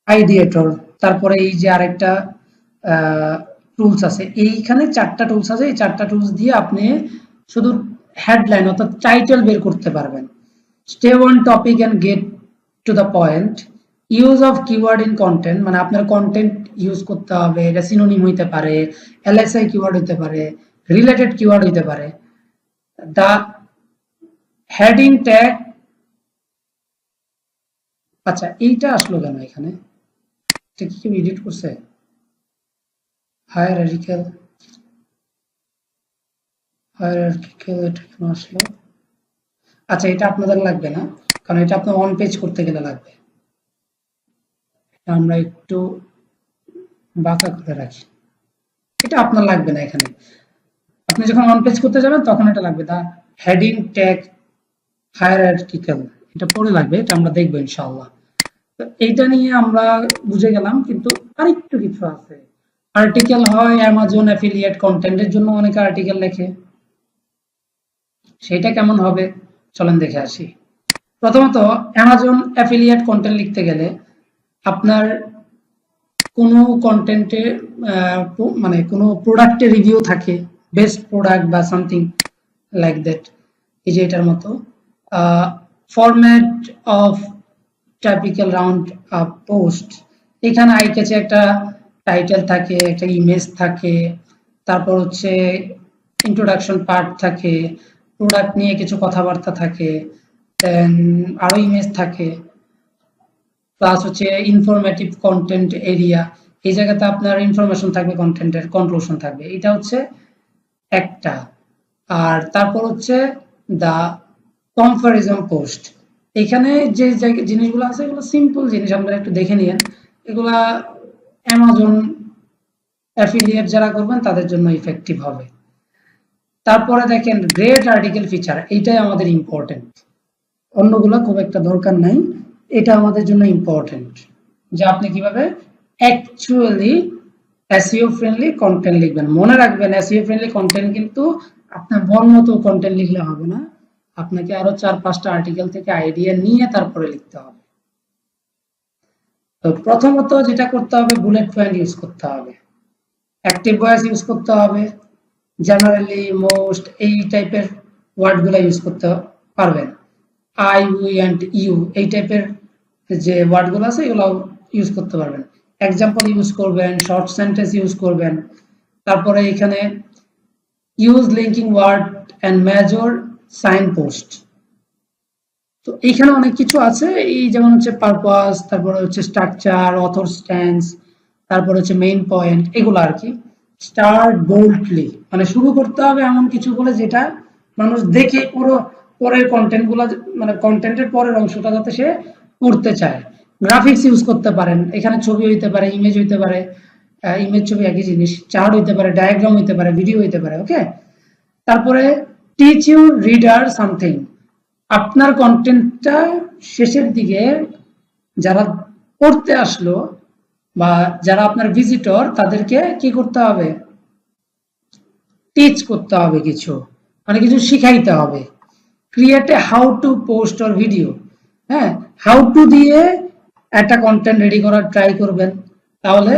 আইডিয়েটর, তারপরে এই যে আরেকটা টুলস আছে, এইখানে 4টা টুলস আছে, এই 4টা টুলস দিয়ে আপনি শুধু হেডলাইন অর্থাৎ টাইটেল বের করতে পারবেন। Stay on topic and get to the point, use of keyword in content, মানে আপনার কন্টেন্ট ইউজ করতে হবে, এটা সিনোনিম হইতে পারে, এলএসআই কিওয়ার্ড হইতে পারে, রিলেটেড কিওয়ার্ড হইতে পারে, দা হেডিং ট্যাগ। আচ্ছা এইটা আসলো কেন এখানে, এটা কি কেউ এডিট করছে? হায়ারার্কিক্যাল এটা কেন আসলো? আচ্ছা এটা আপনাদের লাগবে না, কারণ এটা আপনার অন পেজ করতে গেলে লাগবে। আমরা একটু বাঁকা করে রাখি, এটা আপনার লাগবে না। এখানে আপনি যখন অন পেজ করতে যাবেন তখন এটা লাগবে, দা হেডিং ট্যাগ হায়ারার্কিক্যাল, এটা পরে লাগবে, এটা আমরা দেখবো ইনশাআল্লাহ। তো এইটা নিয়ে আমরা বুঝে গেলাম, কিন্তু আরেকটু কিছু আছে। আর্টিকেল হয় অ্যামাজন অ্যাফিলিয়েট কন্টেন্টের জন্য অনেকে আর্টিকেল লেখে, সেটা কেমন হবে চলেন দেখে আসি। প্রথমত অ্যামাজন অ্যাফিলিয়েট কন্টেন্ট লিখতে গেলে আপনার কোনো কন্টেন্টে মানে কোনো প্রোডাক্টের রিভিউ থাকে, বেস্ট প্রোডাক্ট বা সামথিং লাইক দ্যাট, এই যে এটার মতো format of typical round post. এখানে আই ক্যাচে একটা টাইটেল থাকে, একটা ইমেজ থাকে, তারপর হচ্ছে ইন্ট্রোডাকশন পার্ট থাকে, প্রোডাক্ট নিয়ে কিছু কথাবার্তা থাকে, দেন আরো ইমেজ থাকে, প্লাস হচ্ছে ইনফরমেটিভ কন্টেন্ট এরিয়া, এই জায়গাতে আপনার ইনফরমেশন থাকবে, কন্টেন্টের কনক্লুশন থাকবে, এটা হচ্ছে একটা। আর তারপর হচ্ছে দা কম্পারিজন পোস্ট। এখানে যে জিনিসগুলো আছে এগুলো সিম্পল জিনিস, আপনারা একটু দেখে নিন, এগুলা অ্যামাজন অ্যাফিলিয়েট যারা করবেন তাদের জন্য ইফেক্টিভ হবে। তারপরে দেখেন গ্রেট আর্টিকেল ফিচার, এইটাই আমাদের ইম্পর্টেন্ট, অন্যগুলো খুব একটা দরকার নাই, এটা আমাদের জন্য ইম্পর্টেন্ট যে আপনি কিভাবে অ্যাকচুয়ালি এসইও ফ্রেন্ডলি কন্টেন্ট লিখবেন। মনে রাখবেন এসইও ফ্রেন্ডলি কন্টেন্ট কিন্তু আপনার মন মতো কন্টেন্ট লিখলে হবে না, আপনাকে আরো 4-5টা আর্টিকেল থেকে আইডিয়া নিয়ে তারপরে লিখতে হবে। তো প্রথমত যেটা করতে হবে, বুলেট পয়েন্ট ইউজ করতে হবে, অ্যাক্টিভ ভয়েস ইউজ করতে হবে, জেনারেলি, মোস্ট, এই টাইপের ওয়ার্ডগুলো ইউজ করতে পারবেন। আই, উই অ্যান্ড ইউ, এই টাইপের যে ওয়ার্ডগুলো আছে এগুলো ইউজ করতে পারবেন। এক্সাম্পল ইউজ করবেন, শর্ট সেন্টেন্স ইউজ করবেন। তারপরে এখানে use linking word and major sign post. তো এইখানে অনেক কিছু আছে, এই যেমন হচ্ছে পারপাস, তারপরে হচ্ছে স্ট্রাকচার, অথর স্ট্যান্স, তারপরে হচ্ছে মেইন পয়েন্ট, এগুলো আর কি। স্টার্ট বোল্ডলি, মানে শুরু করতে হবে এমন কিছু বলে যেটা মানুষ দেখে পুরো পরের কন্টেন্ট গুলা, মানে কন্টেন্টের পরের অংশটা যাতে সে পড়তে চায়। গ্রাফিক্স ইউজ করতে পারেন, এখানে ছবি হইতে পারে, ইমেজ হইতে পারে, ইমেজ ছবি একই জিনিস, চার্ট হইতে পারে, ডায়াগ্রাম হইতে পারে, ভিডিও হইতে পারে, ওকে। তারপরে টিচ ইউ রিডার সামথিং, আপনার কন্টেন্টটা শেষের দিকে যারা পড়তে আসলো বা যারা আপনার ভিজিটর তাদেরকে কি করতে হবে, টিচ করতে হবে, কিছু মানে কিছু শিখাইতে হবে। Create A how to post or video, হ্যাঁ, হাউ টু দিয়ে একটা কন্টেন্ট রেডি করার ট্রাই করবেন, তাহলে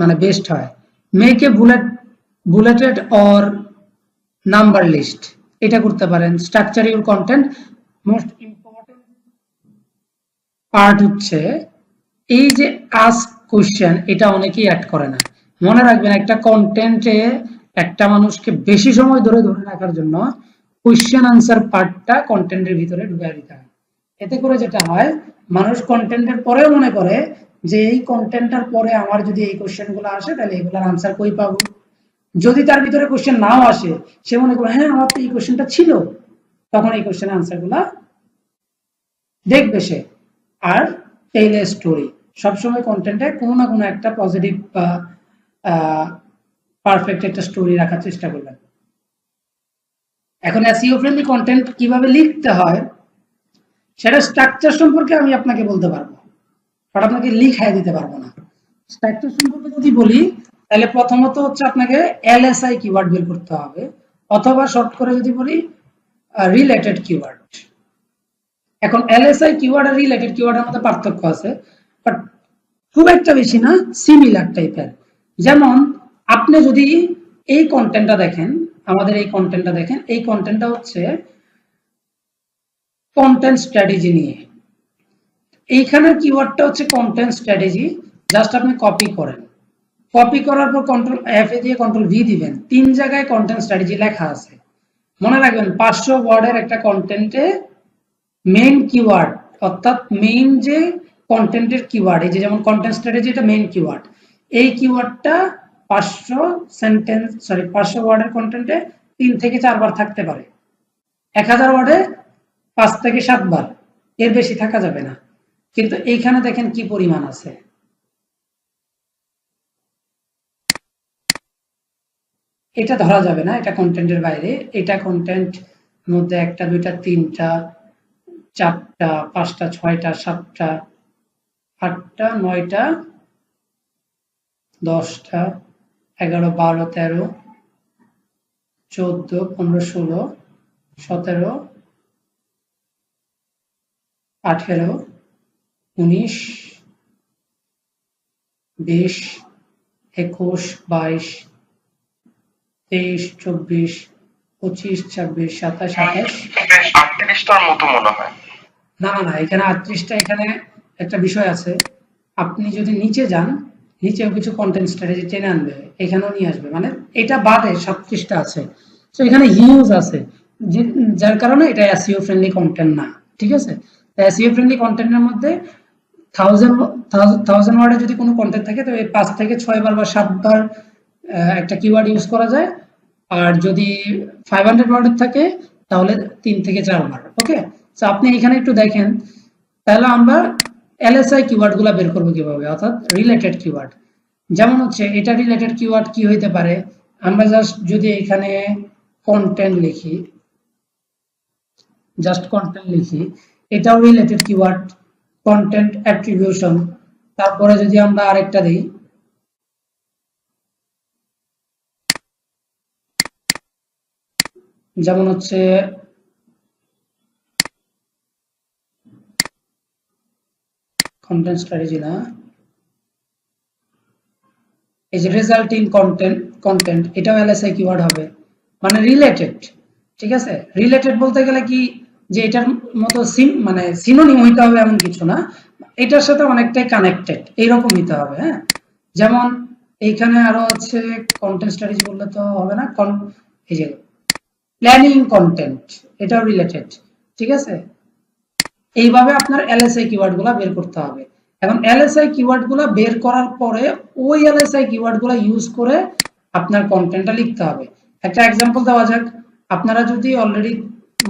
মানে বেস্ট হয়। Make a bulleted or number list, এটা করতে পারেন। Structure your content, most important part হচ্ছে এই যে আস্ক কোশ্চেন, এটা অনেকেই অ্যাড করে না। মনে রাখবেন একটা কন্টেন্টে একটা মানুষকে বেশি সময় ধরে রাখার জন্য কোশ্চেন আনসার পার্টটা কন্টেন্টের ভিতরে ঢুকিয়ে দিতে হয়। এতে করে যেটা হয়, মানুষ কন্টেন্টের পরেও মনে করে যে এই কন্টেন্টটার পরে আমার যদি এই কোশ্চেনগুলো আসে তাহলে এগুলোর আনসার কই পাবো। যদি তার ভিতরে কোশ্চেন নাও আসে, সে মনে করে হ্যাঁ আমার তো এই কোশ্চেনটা ছিল, তখন এই কোশ্চেনের আনসারগুলো দেখবে সে। আর টেল এ স্টোরি, সবসময় কন্টেন্টে কোনো না কোনো একটা পজিটিভ বা পারফেক্ট একটা স্টোরি রাখার চেষ্টা করবেন। এখন এসইও ফ্রেন্ডলি কন্টেন্ট কিভাবে লিখতে হয় সেটা স্ট্রাকচার সম্পর্কে আমি আপনাকে বলতে পারবো, বাট আপনাকে লিখায় দিতে পারবো না। স্ট্রাকচার সম্পর্কে যদি বলি তাহলে প্রথমত হচ্ছে আপনাকে এলএসআই কিওয়ার্ড বের করতে হবে, অথবা শর্ট করে যদি বলি রিলেটেড কিওয়ার্ড। এখন এলএসআই কিওয়ার্ড আর রিলেটেড কিওয়ার্ডের মধ্যে পার্থক্য আছে, বাট খুব একটা বেশি না, সিমিলার টাইপের। যেমন আপনি যদি এই কন্টেন্টটা দেখেন, আমাদের এই কন্টেন্টটা দেখেন, এই কন্টেন্টটা হচ্ছে কন্টেন্ট স্ট্র্যাটেজি নিয়ে। এইখানের কিওয়ার্ডটা হচ্ছে কন্টেন্ট স্ট্র্যাটেজি, জাস্ট আপনি কপি করেন, কপি করার পর কন্ট্রোল এফ এ দিয়ে কন্ট্রোল ভি দিবেন, 3 জায়গায় কন্টেন্ট স্ট্র্যাটেজি লেখা আছে। মনে রাখবেন 500 ওয়ার্ডের একটা কন্টেন্টে মেইন কিওয়ার্ড, অর্থাৎ মেইন যে কন্টেন্টের কিওয়ার্ড, এই যে যেমন কন্টেন্ট স্ট্র্যাটেজি, এটা মেইন কিওয়ার্ড, এই কিওয়ার্ডটা 500 ওয়ার্ডের কন্টেন্টে 3 থেকে 4 বার থাকতে পারে, 1000 ওয়ার্ডে 5 থেকে 7 বার, এর বেশি থাকা যাবে না। কিন্তু এইখানে দেখেন কি পরিমাণ আছে, এটা ধরা যাবে না, এটা কন্টেন্টের বাইরে। এটা কন্টেন্ট মধ্যে 1টা 2টা 3টা 4টা 5টা 6টা 7টা 8টা 9টা 10টা 11, 12, 13, 14, 15, 16, 17, 18, 19, 20, 21, 22, 23, 24, 25, 26, 27, 28। 38টার মতো মনে হয়। না না না, এখানে 38টা, এখানে একটা বিষয় আছে। আপনি যদি নিচে যান, নিচেও কিছু কন্টেন্ট স্ট্র্যাটেজি টেনে আনবে, এখানেও নিয়ে আসবে, মানে এটা বাদে 37টা আছে। তো এখানে হিউজ আছে, যার কারণে এটা এসইও ফ্রেন্ডলি কন্টেন্ট না। ঠিক আছে, এসইও ফ্রেন্ডলি কন্টেন্টের মধ্যে থাউজেন্ড ওয়ার্ডে যদি কোনো কন্টেন্ট থাকে, তো এই 5 থেকে 6 বার বা 7 বার একটা কিওয়ার্ড ইউজ করা যায়। আর যদি 500 ওয়ার্ডের থাকে তাহলে 3 থেকে 4 বার। ওকে, তো আপনি এখানে একটু দেখেন, তাহলে আমরা এলএসআই কিওয়ার্ড গুলা বের করবো কিভাবে, অর্থাৎ রিলেটেড কিওয়ার্ড। যেমন হচ্ছে এটা রিলেটেড কিওয়ার্ড কি হইতে পারে, আমরা জাস্ট যদি এখানে কন্টেন্ট লিখি, জাস্ট কন্টেন্ট লিখি, এটাও রিলেটেড কিওয়ার্ড, কন্টেন্ট অ্যাট্রিবিউশন। তারপরে যদি আমরা আরেকটা দিই, যেমন হচ্ছে কন্টেন্ট স্ট্র্যাটেজি না, এই যে রেজাল্টিং কন্টেন্ট, এটাও এলএসআই কিওয়ার্ড হবে, মানে রিলেটেড। ঠিক আছে, রিলেটেড বলতে গেলে কি যে এটার মতো মানে সিনোনিম হইতে হবে এমন কিছু না, এটার সাথে অনেকটাই কানেক্টেড এইরকম হইতে হবে। হ্যাঁ, যেমন এইখানে আরো হচ্ছে কন্টেন্ট স্ট্র্যাটেজি বললে তো হবে না, এই যে প্ল্যানিং কন্টেন্ট, এটাও রিলেটেড। ঠিক আছে, এইভাবে আপনার এলএসআই কিওয়ার্ড গুলা বের করতে হবে। এখন এলএসআই কিওয়ার্ড গুলা বের করার পরে ওই এলএসআই কিওয়ার্ড গুলা ইউজ করে আপনার কন্টেন্টটা লিখতে হবে। একটা এক্সাম্পল দেওয়া যাক, আপনারা যদি অলরেডি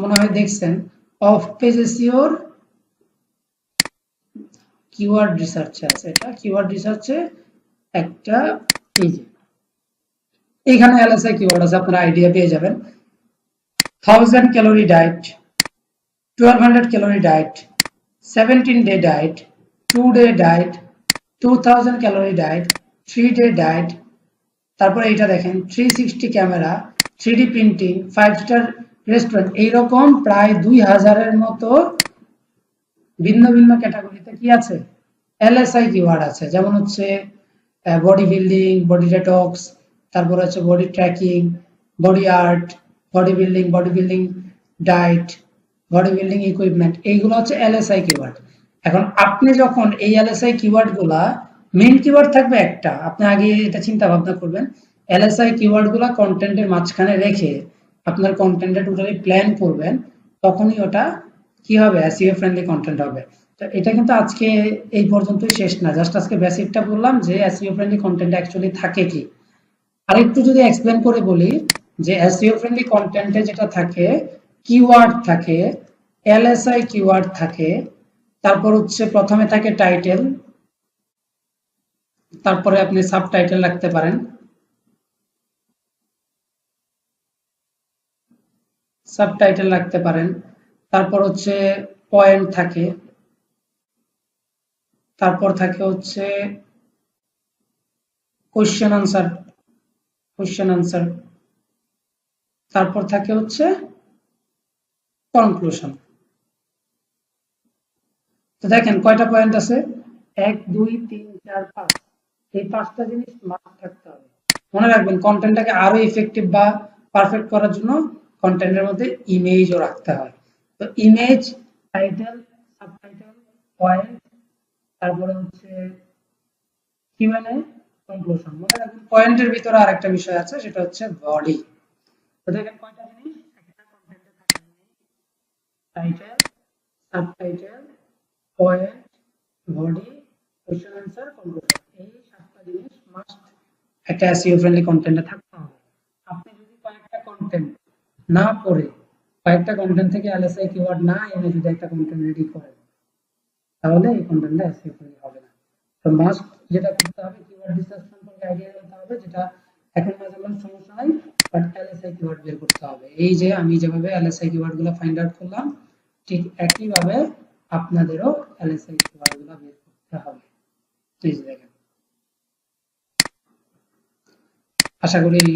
মনে হয় দেখছেন, অফ পেজ এসইওর কিওয়ার্ড রিসার্চে আছে, এটা কিওয়ার্ড রিসার্চে একটা, এই যে এখানে এলএসআই কিওয়ার্ড আছে, আপনারা আইডিয়া পেয়ে যাবেন। 1000 calorie diet, 1200 calorie diet, 17-day diet, 2-day diet, 2000 calorie diet, 3-day diet, তারপরে এইটা দেখেন 360 camera, 3D printing, 5 star restaurant, এইরকম প্রায় 2000-এর মতো ভিন্ন ভিন্ন ক্যাটাগরিতে কি আছে, এলএসআই কিওয়ার্ড আছে। যেমন হচ্ছে বডি বিল্ডিং, বডি ডেটক্স, তারপর হচ্ছে body tracking, body art, body building diet, body building equipment, এইগুলো হচ্ছে এলএসআই কিওয়ার্ড। এখন আপনি যখন এই এলএসআই কিওয়ার্ড গুলা, মেইন কিওয়ার্ড থাকবে একটা, আপনি আগে এটা চিন্তা ভাবনা করবেন, এলএসআই কিওয়ার্ড গুলা কন্টেন্টের মাঝখানে রেখে আপনার কন্টেন্টটা টোটালি প্ল্যান করবেন, তখনই ওটা কি হবে, এসইও ফ্রেন্ডলি কন্টেন্ট হবে। তো এটা কিন্তু আজকে এই পর্যন্তই শেষ না, জাস্ট আজকে বেসিকটা বললাম যে এসইও ফ্রেন্ডলি কন্টেন্ট অ্যাকচুয়ালি থাকে কি। আরেকটু যদি এক্সপ্লেন করে বলি, যে এসইও ফ্রেন্ডলি কন্টেন্টে যেটা থাকে, কিওয়ার্ড থাকে, এলএসআই কিওয়ার্ড থাকে, তারপর হচ্ছে প্রথমে থাকে টাইটেল, তারপরে আপনি সাবটাইটেল রাখতে পারেন, তারপর হচ্ছে পয়েন্ট থাকে, তারপর থাকে হচ্ছে কোশ্চেন আনসার, তারপর থাকে হচ্ছে কনক্লুশন। তো দেখেন কয়টা পয়েন্ট আছে, 1 2 3 4 5, এই 5টা জিনিস মাস্ট থাকতে হবে। মনে রাখবেন, কন্টেন্টটাকে আরো ইফেক্টিভ বা পারফেক্ট করার জন্য কন্টেন্টের মধ্যে ইমেজও রাখতে হয়। তো ইমেজ, টাইটেল, সাবটাইটেল, পয়েন্ট, তারপরে হচ্ছে কিউএনএ, কনক্লুশন। মনে রাখবেন পয়েন্টের ভিতরে আরেকটা বিষয় আছে, সেটা হচ্ছে বডি। তো দেখেন কয়টা জিনিস একটা কন্টেন্টে থাকে, title, subtitle, point, body, question answer, conclusion, এই 7টা জিনিস মাস্ট একটা এসইও ফ্রেন্ডলি কন্টেন্টে থাকতে হবে। আপনি যদি কয়েকটা কন্টেন্ট না পড়ে, কয়েকটা কন্টেন্ট থেকে এলএসআই কিওয়ার্ড না এনে যদি একটা কন্টেন্ট রেডি করেন, তাহলে এই কন্টেন্টটা এসইও ফ্রেন্ডলি হবে না। তো মাস্ট যেটা করতে হবে, কিওয়ার্ড রিসার্চ সম্পর্কে আইডিয়া নিতে হবে, যেটা এখন না জানলে সমস্যা নাই, বাট এলএসআই কিওয়ার্ড বের করতে হবে। এই যে আমি যেভাবে এলএসআই কিওয়ার্ড গুলো ফাইন্ড আউট করলাম, ঠিক একইভাবে আপনাদেরও এলএসআই কিওয়ার্ড গুলো বের করতে হবে। প্লিজ দেখেন, আশা করি এই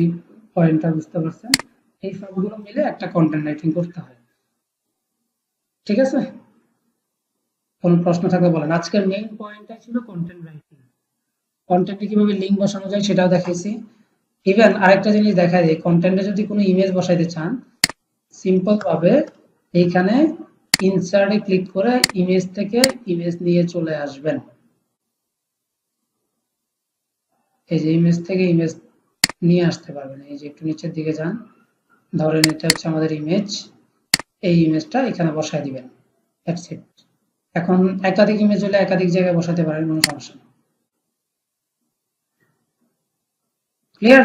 পয়েন্টটা বুঝতে পারছেন। এই সবগুলো মিলে একটা কন্টেন্ট রাইটিং করতে হয়। ঠিক আছে, কোন প্রশ্ন থাকলে বলেন। আজকের মেইন পয়েন্টটা ছিল কন্টেন্ট রাইটিং। কন্টেন্টে কিভাবে লিঙ্ক বসানো যায় সেটাও দেখাইছি। ইভেন আরেকটা জিনিস দেখা যায়, কন্টেন্টে যদি কোনো ইমেজ বসাইতে চান, সিম্পল ভাবে এইখানে ইনসার্টে ক্লিক করে ইমেজ থেকে ইমেজ নিয়ে চলে আসবেন। এই যে ইমেজ থেকে ইমেজ নিয়ে আসতে পারবেন। এই যে একটু নিচের দিকে যান, ধরেন এটা হচ্ছে আমাদের ইমেজ, এই ইমেজটা এখানে বসায় দিবেন। That's it. এখন একাধিক ইমেজ হলে একাধিক জায়গায় বসাতে পারেন, কোনো সমস্যা নেই। ক্লিয়ার?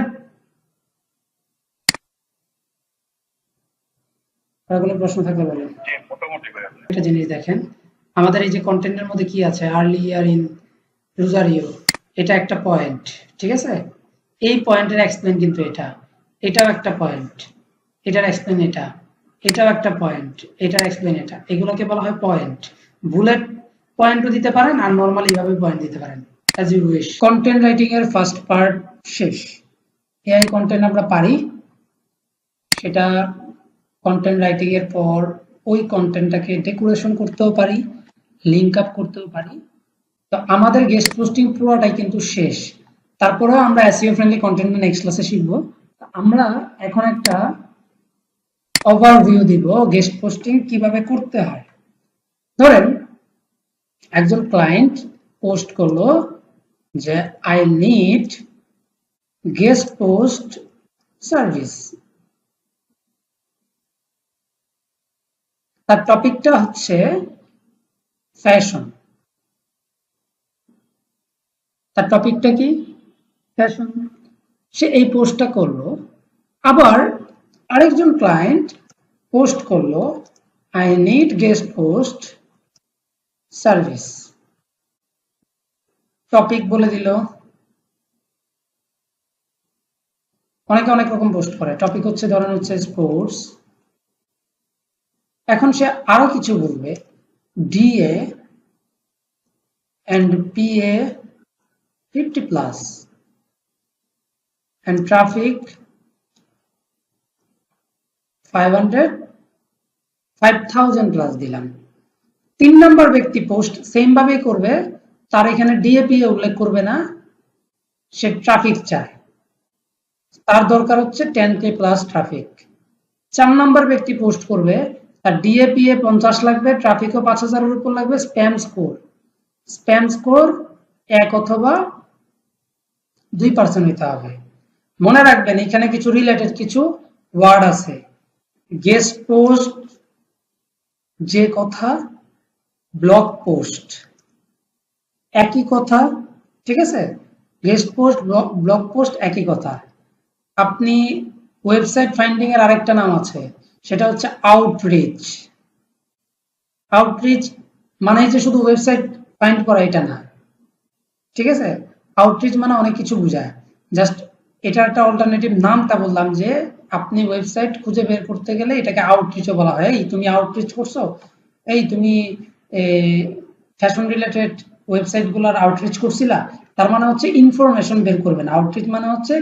আর কোনো প্রশ্ন থাকলে বলেন। একটা জিনিস দেখেন, আমাদের এই যে কন্টেন্টের মধ্যে কি আছে, আর্লি ইয়ার ইন রোজারিও, এটা একটা পয়েন্ট। ঠিক আছে, এই পয়েন্টের এক্সপ্লেন কিন্তু এটা, এটাও একটা পয়েন্ট, এটার এক্সপ্লেন এটা, এটাও একটা পয়েন্ট, এটার এক্সপ্লেন এটা। এগুলোকে বলা হয় পয়েন্ট। বুলেট পয়েন্টও দিতে পারেন আর নরমালি এইভাবে পয়েন্ট দিতে পারেন, as you wish. Content writing এর ফার্স্ট পার্ট শেষ। এআই কন্টেন্ট আমরা পারি, সেটা কন্টেন্ট রাইটিং এর পর ওই কন্টেন্টটাকে ডেকোরেশন করতেও পারি, লিঙ্ক আপ করতেও পারি। তো আমাদের গেস্ট পোস্টিং পুরোটাই কিন্তু শেষ। তারপরেও আমরা এসইও ফ্রেন্ডলি কন্টেন্ট নেক্সট ক্লাসে শিখবো। আমরা এখন একটা ওভারভিউ দিব গেস্ট পোস্টিং কিভাবে করতে হয়। ধরেন একজন ক্লায়েন্ট পোস্ট করলো যে I need guest post service. তার টপিকটা হচ্ছে ফ্যাশন। তার টপিকটা কি? ফ্যাশন। সে এই পোস্টটা করলো। আবার আরেকজন ক্লায়েন্ট পোস্ট করলো I need guest post service. Topic বলে দিল। অনেকে অনেক রকম পোস্ট করে। টপিক হচ্ছে ধরেন হচ্ছে স্পোর্টস। এখন সে আরো কিছু বলবে, DA and PA 50 plus and traffic 5000 plus দিলাম। 3 নম্বর ব্যক্তি পোস্ট সেম ভাবেই করবে, তার এখানে ডিএপিএ উল্লেখ করবে না, সে ট্রাফিক চায়, তার দরকার হচ্ছে 10K প্লাস ট্রাফিক। 4 নম্বর ব্যক্তি পোস্ট করবে, তার ডিএপিএ 50 লাগবে, ট্রাফিকও 5000 এর উপর লাগবে, স্প্যাম স্কোর 1 অথবা 2% হইতে হবে। মনে রাখবেন এখানে কিছু রিলেটেড কিছু ওয়ার্ড আছে। গেস্ট পোস্ট যে কথা, ব্লগ পোস্ট একই কথা। ঠিক আছে, গেস্ট পোস্ট ব্লগ পোস্ট একই কথা। আপনি ওয়েবসাইট ফাইন্ডিং এর আরেকটা নাম আছে, সেটা হচ্ছে আউটরিচ। আউটরিচ মানে যে শুধু ওয়েবসাইট ফাইন্ড করা এটা না। ঠিক আছে, আউটরিচ মানে অনেক কিছু বোঝায়। জাস্ট এটা একটা অল্টারনেটিভ নামটা বললাম যে আপনি ওয়েবসাইট খুঁজে বের করতে গেলে এটাকে আউটরিচও বলা হয়। এই তুমি আউটরিচ করছো, এই তুমি ফ্যাশন রিলেটেড ওয়েবসাইট গুলার আউটরিচ করছিলা, তার মানে হচ্ছে ইনফরমেশন বের করবেন। আউটরিচ মানে হচ্ছে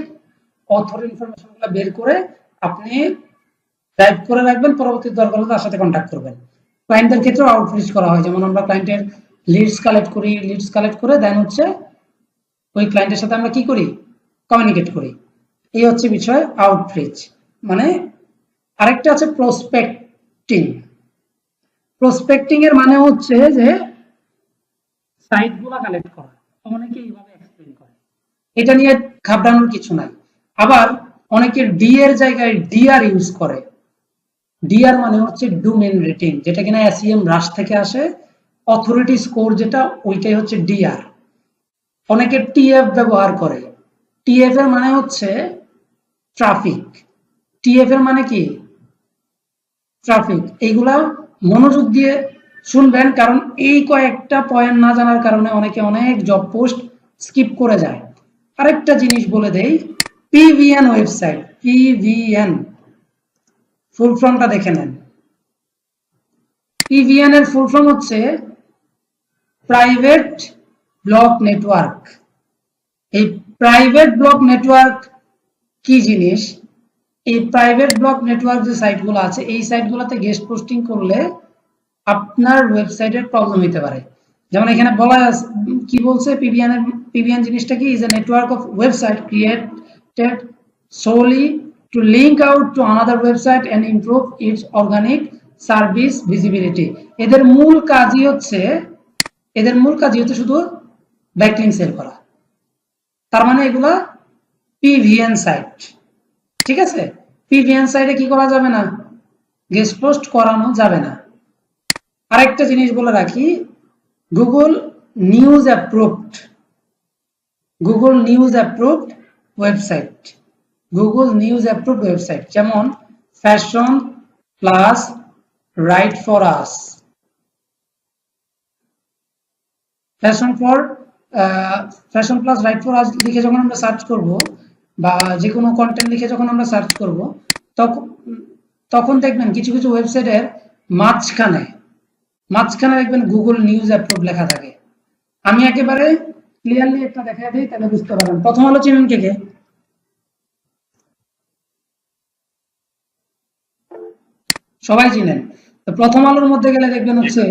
অথর ইনফরমেশন গুলো বের করে আপনি টাইপ করে রাখবেন, পরবর্তী দরকার হলে তার সাথে কন্ট্যাক্ট করবেন। ক্লায়েন্টদের ক্ষেত্রেও আউটরিচ করা হয়, যেমন আমরা ক্লায়েন্টের লিডস কালেক্ট করে দেন হচ্ছে ওই ক্লায়েন্টের সাথে আমরা কি করি, কমিউনিকেট করি। এই হচ্ছে বিষয় আউটরিচ। মানে আরেকটা আছে প্রসপেক্টিং। প্রসপেক্টিং এর মানে হচ্ছে যে সাইটগুলো কালেক্ট করা। অনেকে এইভাবে এক্সপ্লেইন করে, এটা নিয়ে ঘাবড়ানোর কিছু নাই। আবার অনেকে ডি এর জায়গায় ডিআর ইউজ করে। ডিআর মানে হচ্ছে ডোমেইন রেটিং, যেটা কিনা এসইএম রাশ থেকে আসে। অথরিটি স্কোর যেটা, ওইটাই হচ্ছে ডিআর। অনেকে টিএফ ব্যবহার করে। টিএফ এর মানে হচ্ছে ট্রাফিক। টিএফ এর মানে কি? ট্রাফিক। এইগুলা মনোযোগ দিয়ে শুনবেন, কারণ এই কয়েকটা পয়েন্ট না জানার কারণে অনেকে অনেক জব পোস্ট স্কিপ করে যায়। আরেকটা জিনিস বলে দেই, পিভিএন ওয়েবসাইট, পিভিএন ফুল ফর্মটা দেখে নেন। পিভিএন এর ফুল ফর্ম হচ্ছে প্রাইভেট ব্লক নেটওয়ার্ক। এই প্রাইভেট ব্লক নেটওয়ার্ক কি জিনিস, এই প্রাইভেট ব্লগ নেটওয়ার্ক যে সাইটগুলো আছে এই সাইটগুলোতে গেস্ট পোস্টিং করলে আপনার ওয়েবসাইটের প্রবলেম হতে পারে। যেমন এখানে বলা আছে, কি বলছে, পিবিএন জিনিসটা কি, is a network of website created solely to link out to another website and improve its organic service visibility। এদের মূল কাজই হচ্ছে শুধু ব্যাকলিংক সেল করা। তার মানে এগুলা পিভিএন সাইট, ঠিক আছে। পিভিএন সাইটে কি করা যাবে না, গেস্ট পোস্ট করানো যাবে না। আরেকটা জিনিস বলে রাখি, Google News approved website, Google News approved website যেমন fashion plus write for us, fashion plus write for us লিখে যখন আমরা সার্চ করব বা যে কোনো কন্টেন্ট লিখে যখন আমরা সার্চ করব তখন দেখবেন কিছু কিছু ওয়েবসাইটের মাঝখানে দেখবেন গুগল নিউজ অ্যাপ্রুভ লেখা থাকে। আমি একেবারে ক্লিয়ারলি একটা দেখাই দিই, তাহলে বুঝতে পারবেন। প্রথম আলো চিনেন কে? সবাই চিনেন। তো প্রথম আলোর মধ্যে গেলে দেখবেন হচ্ছে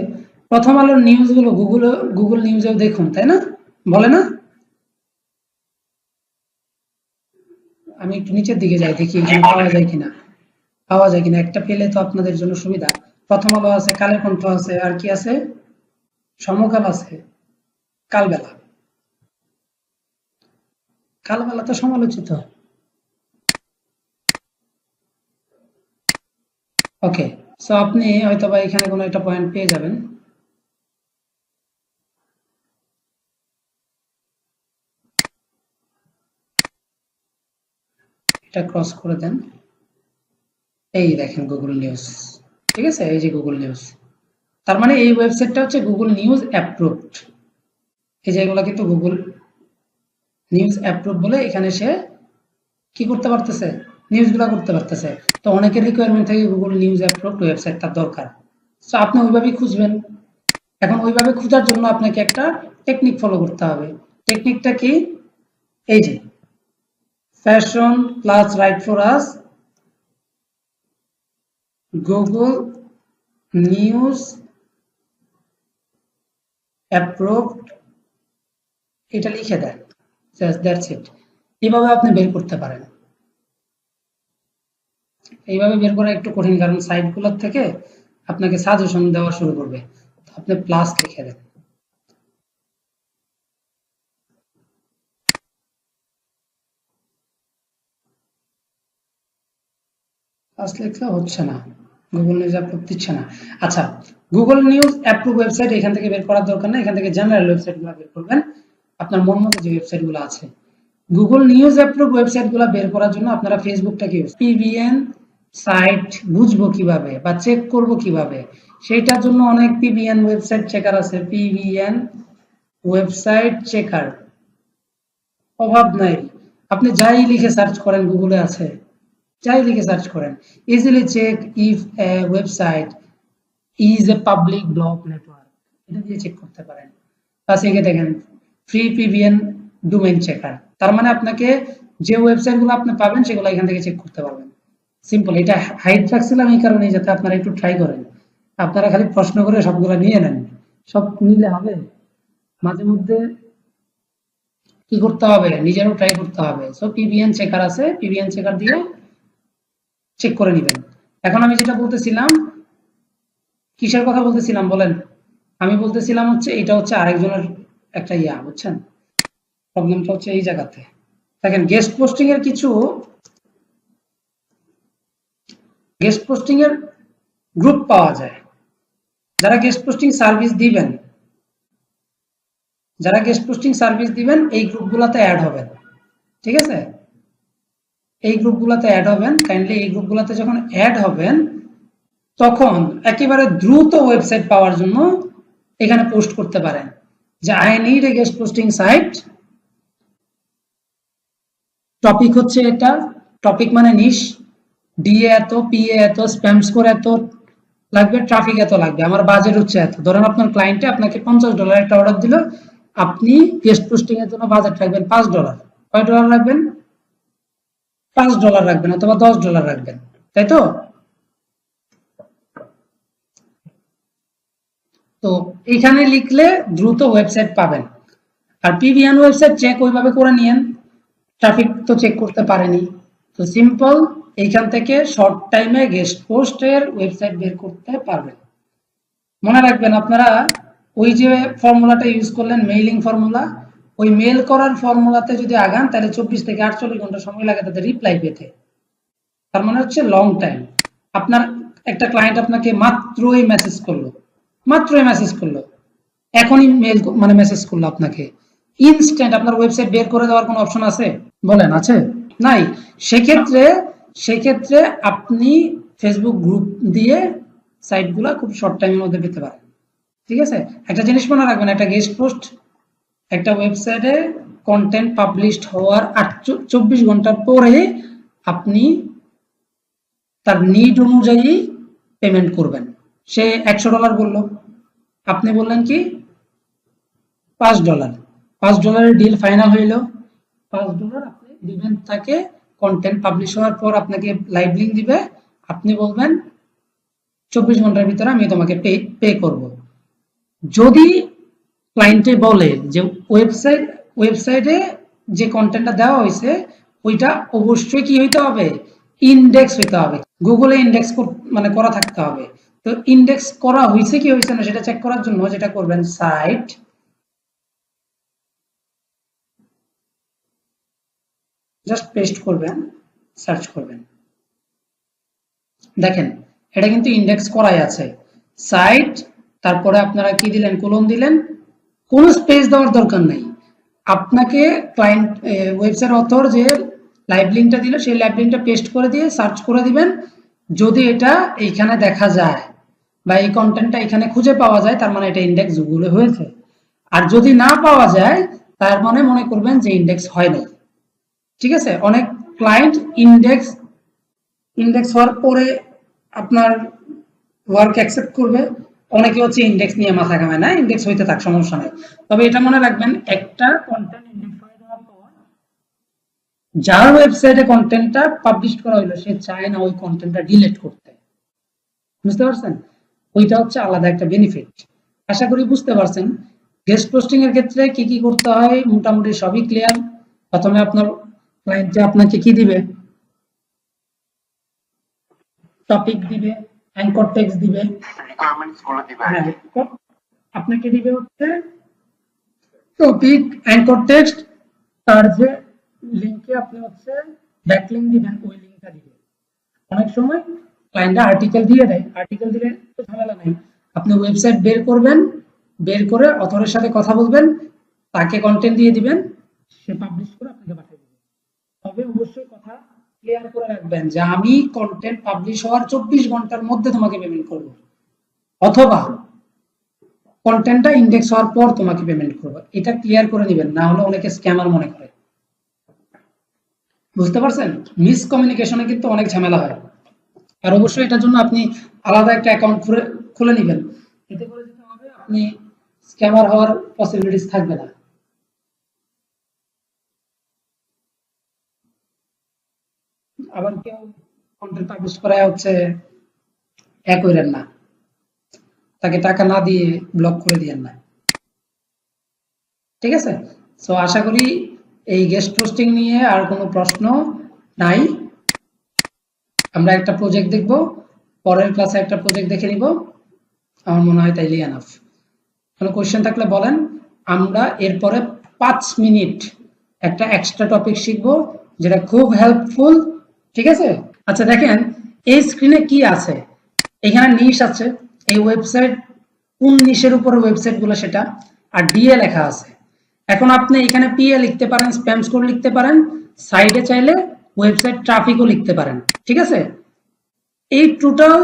প্রথম আলোর নিউজগুলো গুগল নিউজেও দেখুন, তাই না? বলে না? আমি একটু নিচের দিকে যাই, দেখি এখানে পাওয়া যায় কিনা। একটা পেলে তো আপনাদের জন্য সুবিধা। প্রথম আলো আছে, কালের কণ্ঠ আছে, আর কি আছে, সমকাল আছে, কালবেলা তো সমালোচিত। ওকে, সো আপনি হয়তো বা এখানে কোনো একটা পয়েন্ট পেয়ে যাবেন। এটা ক্রস করে দেন, এই দেখেন গুগল নিউজ, ঠিক আছে, এই যে গুগল নিউজ। তার মানে এই ওয়েবসাইটটা হচ্ছে গুগল নিউজ অ্যাপ্রুভড। এই যে এগুলো কিন্তু গুগল নিউজ অ্যাপ্রুভ বলে এখানে সে কি করতে পারতেছে, নিউজগুলো করতে পারতেছে। তো অনেকের রিকোয়ারমেন্ট থাকে গুগল নিউজ অ্যাপ্রুভড ওয়েবসাইট তার দরকার, সো আপনি ওইভাবেই খুঁজবেন। এখন ওইভাবে খোঁজার জন্য আপনাকে একটা টেকনিক ফলো করতে হবে। টেকনিকটা কি, এই যে fashion plus write for us Google News approved, এটা লিখে দেন, দ্যাটস ইট। এইভাবে আপনি বের করতে পারেন। এইভাবে বের করা একটু কঠিন, কারণ সাইটগুলোর থেকে আপনাকে সাজেশন দেওয়া শুরু করবে। আপনি প্লাস লিখে দেন, প্লাস লিখলে হচ্ছে না, গুগল নিউজ অ্যাপ্রুভ দিচ্ছে না। আচ্ছা, গুগল নিউজ অ্যাপ্রুভ ওয়েবসাইট এখান থেকে বের করার দরকার নেই, এখান থেকে জেনারেল ওয়েবসাইটগুলো বের করবেন, আপনার মন মতো যে ওয়েবসাইটগুলো আছে। গুগল নিউজ অ্যাপ্রুভ ওয়েবসাইটগুলো বের করার জন্য আপনারা ফেসবুকটাকে ইউজ, পিভিএন সাইট বুঝবো কিভাবে বা চেক করব কিভাবে, সেটার জন্য অনেক পিভিএন ওয়েবসাইট চেকার আছে। পিভিএন ওয়েবসাইট চেকার অভাব নাই, আপনি যাই লিখে সার্চ করেন গুগলে আছে, যাই লিখে সার্চ করেন, easily check if a website is a public blog network, এটা দিয়ে চেক করতে পারেন। প্লাস এখানে দেখেন ফ্রি পিভিএন ডোমেইন চেকার, তার মানে আপনাকে যে ওয়েবসাইটগুলো আপনি পাবেন সেগুলো এখান থেকে চেক করতে পারবেন। সিম্পল, এটা হাইড রাখছিলাম এই কারণে যাতে আপনারা একটু ট্রাই করেন। আপনারা খালি প্রশ্ন করে সবগুলো নিয়ে নেন, সব নিলে হবে, মাঝে মধ্যে কি করতে হবে, নিজেরও ট্রাই করতে হবে। সো পিভিএন চেকার আছে, পিভিএন চেকার দিয়ে চেক করে নেবেন। এখন আমি যেটা বলতেছিলাম, কিসের কথা বলতেছিলাম বলেন? আমি বলতেছিলাম হচ্ছে এটা হচ্ছে আরেকজনের একটা বুঝছেন, প্রবলেমটা হচ্ছে এই জায়গাতে। দেখেন গেস্ট পোস্টিং এর গ্রুপ পাওয়া যায়। যারা গেস্ট পোস্টিং সার্ভিস দিবেন এই গ্রুপগুলোতে অ্যাড হবেন, ঠিক আছে, এই গ্রুপগুলোতে অ্যাড হবেন। কাইন্ডলি এই গ্রুপগুলোতে যখন অ্যাড হবেন তখন একেবারে দ্রুত ওয়েবসাইট পাওয়ার জন্য এখানে পোস্ট করতে পারেন যে I need a guest posting site, topic হচ্ছে এটা, টপিক মানে নিশ, ডিএ এত, পিএ এত, স্প্যাম স্কোর এত লাগবে, ট্রাফিক এত লাগবে, আমার বাজেট হচ্ছে এত। ধরেন আপনার ক্লায়েন্টে আপনাকে $50 একটা অর্ডার দিল, আপনি গেস্ট পোস্টিং এর জন্য বাজেট রাখবেন $5। কয় ডলার রাখবেন? $5 রাখবেন অথবা $10 রাখবেন, তাই তো? তো এখানে লিখলে দ্রুত ওয়েবসাইট পাবেন। আর পিভিএন ওয়েবসাইট চেক ওইভাবে করে নিয়েন, ট্রাফিক তো চেক করতে পারেনি, তো সিম্পল এইখান থেকে শর্ট টাইমে গেস্ট পোস্টের ওয়েবসাইট বের করতে পারবেন। মনে রাখবেন আপনারা ওই যে ফর্মুলাটা ইউজ করলেন মেইলিং ফর্মুলা, ওই মেল করার ফর্মুলাতে যদি আগান তাহলে 24 থেকে 48 ঘন্টা সময় লাগে তাদের রিপ্লাই পেতে। তার মানে হচ্ছে লং টাইম। আপনার একটা ক্লায়েন্ট আপনাকে মাত্রই মেসেজ করলো, এখনই মেল মানে মেসেজ করলো আপনাকে, ইনস্ট্যান্ট আপনার ওয়েবসাইট বের করে দেওয়ার কোনো অপশন আছে? বলেন, আছে? নাই। সেক্ষেত্রে আপনি ফেসবুক গ্রুপ দিয়ে সাইটগুলো খুব শর্ট টাইমের মধ্যে পেতে পারেন। ঠিক আছে? একটা জিনিস মনে রাখবেন, একটা গেস্ট পোস্ট একটা ওয়েবসাইটে কন্টেন্ট পাবলিশড হওয়ার 24 ঘন্টার পরে আপনি তার নিড অনুযায়ী পেমেন্ট করবেন। সে $100 বললো, আপনি বললেন কি $5, $5 ডিল ফাইনাল হইল, $5 আপনি দিবেন তাকে। কন্টেন্ট পাবলিশ হওয়ার পর আপনাকে লাইভ লিংক দিবে, আপনি বলবেন 24 ঘন্টার ভিতরে আমি তোমাকে পে করব। যদি ক্লায়েন্টে বলে যে ওয়েবসাইটে যে কন্টেন্টটা দেওয়া হয়েছে ওইটা অবশ্যই কি হইতে হবে, ইন্ডেক্স হইতে হবে, গুগলে ইন্ডেক্স মানে করা থাকতে হবে। তো ইন্ডেক্স করা হয়েছে কি হয়েছে না সেটা চেক করার জন্য যেটা করবেন, সাইট জাস্ট পেস্ট করবেন, সার্চ করবেন, দেখেন এটা কিন্তু ইন্ডেক্স করাই আছে। সাইট, তারপরে আপনারা কি দিলেন, কোলন দিলেন, কোনো স্পেস দেওয়ার দরকার নাই। আপনাকে ক্লায়েন্ট ওয়েবসাইট অথর যে লাইভ লিংকটা দিল সেই লাইভ লিংকটা পেস্ট করে দিয়ে সার্চ করে দিবেন। যদি এটা এইখানে দেখা যায় বা এই কন্টেন্টটা এখানে খুঁজে পাওয়া যায় তার মানে এটা ইন্ডেক্স গুগলে হয়েছে। আর যদি না পাওয়া যায় তার মানে মনে করবেন যে ইন্ডেক্স হয় নাই। ঠিক আছে? অনেক ক্লায়েন্ট ইন্ডেক্স হওয়ার পরে আপনার ওয়ার্ক অ্যাকসেপ্ট করবে, অনেকে হচ্ছে ইন্ডেক্স নিয়ে মাথা ঘামায় না, ইন্ডেক্স হইতে থাক, সমস্যা নেই। তবে এটা মনে রাখবেন, একটা কন্টেন্ট ইন্ডেক্স হয়ে যাওয়ার পর যার ওয়েবসাইটে কন্টেন্টটা পাবলিশ করা হলো সে চায় না ওই কন্টেন্টটা ডিলিট করতে। বুঝতে পারছেন? ওইটা হচ্ছে আলাদা একটা বেনিফিট। আশা করি বুঝতে পারছেন। গেস্ট পোস্টিং এর ক্ষেত্রে কি কি করতে হয় মোটামুটি সবই ক্লিয়ার। প্রথমে আপনার ক্লায়েন্ট আপনাকে কি দিবে, টপিক দিবে, অ্যাঙ্কর টেক্সট দিবে, রিকোয়ারমেন্টস গুলো দিবে। হ্যাঁ, আপনাকে দিবে হচ্ছে টপিক, অ্যাঙ্কর টেক্সট, তার যে লিংকে আপনি হচ্ছে ব্যাকলিংক দিবেন ওই লিংকটা দিবে। অনেক সময় ক্লায়েন্টরা আর্টিকেল দিয়ে দেয়, আর্টিকেল দিলে তো ঝামেলা নাই, আপনি ওয়েবসাইট বের করবেন, বের করে অথরের সাথে কথা বলবেন, তাকে কন্টেন্ট দিয়ে দিবেন, সে পাবলিশ করে আপনাকে পাঠিয়ে দিবে। তবে অবশ্যই কথা ক্লিয়ার করে রাখবেন যে আমি কন্টেন্ট পাবলিশ হওয়ার 24 ঘন্টার মধ্যে তোমাকে পেমেন্ট করব, অথবা কন্টেন্টটা ইন্ডেক্স হওয়ার পর তোমাকে পেমেন্ট করব। এটা ক্লিয়ার করে নেবেন, না হলে অনেকে স্ক্যামার মনে করে। বুঝতে পারছেন? মিসকমিউনিকেশনে কিন্তু অনেক ঝামেলা হয়। আর অবশ্যই এটার জন্য আপনি আলাদা একটা অ্যাকাউন্ট খুলে নেবেন, এতে করে যেতে হবে আপনি স্ক্যামার হওয়ার পসিবিলিটিস থাকবে না। আবার কেউ কন্টেন্ট পাবলিশ করায় হচ্ছে এক করেন না, তাকে টাকা না দিয়ে ব্লক করে দিয়েন না। ঠিক আছে? সো আশা করি এই গেস্ট পোস্টিং নিয়ে আর কোনো প্রশ্ন নাই। আমরা একটা প্রজেক্ট দেখব, পরের ক্লাসে একটা প্রজেক্ট দেখে নিব, আমার মনে হয় তাইলে এনাফ। কোনো কোশ্চেন থাকলে বলেন। আমরা এরপরে 5 মিনিট একটা এক্সট্রা টপিক শিখব যেটা খুব হেল্পফুল। ঠিক আছে? আচ্ছা দেখেন এই স্ক্রিনে কি আছে, এখানে নিশ আছে, এই ওয়েবসাইট কোন নিশের উপর ওয়েবসাইট গুলো সেটা, আর ডিএ লেখা আছে। এখন আপনি এখানে পিএ লিখতে পারেন, স্প্যাম স্কোর লিখতে পারেন, সাইডে চাইলে ওয়েবসাইট ট্রাফিকও লিখতে পারেন। ঠিক আছে? এই টোটাল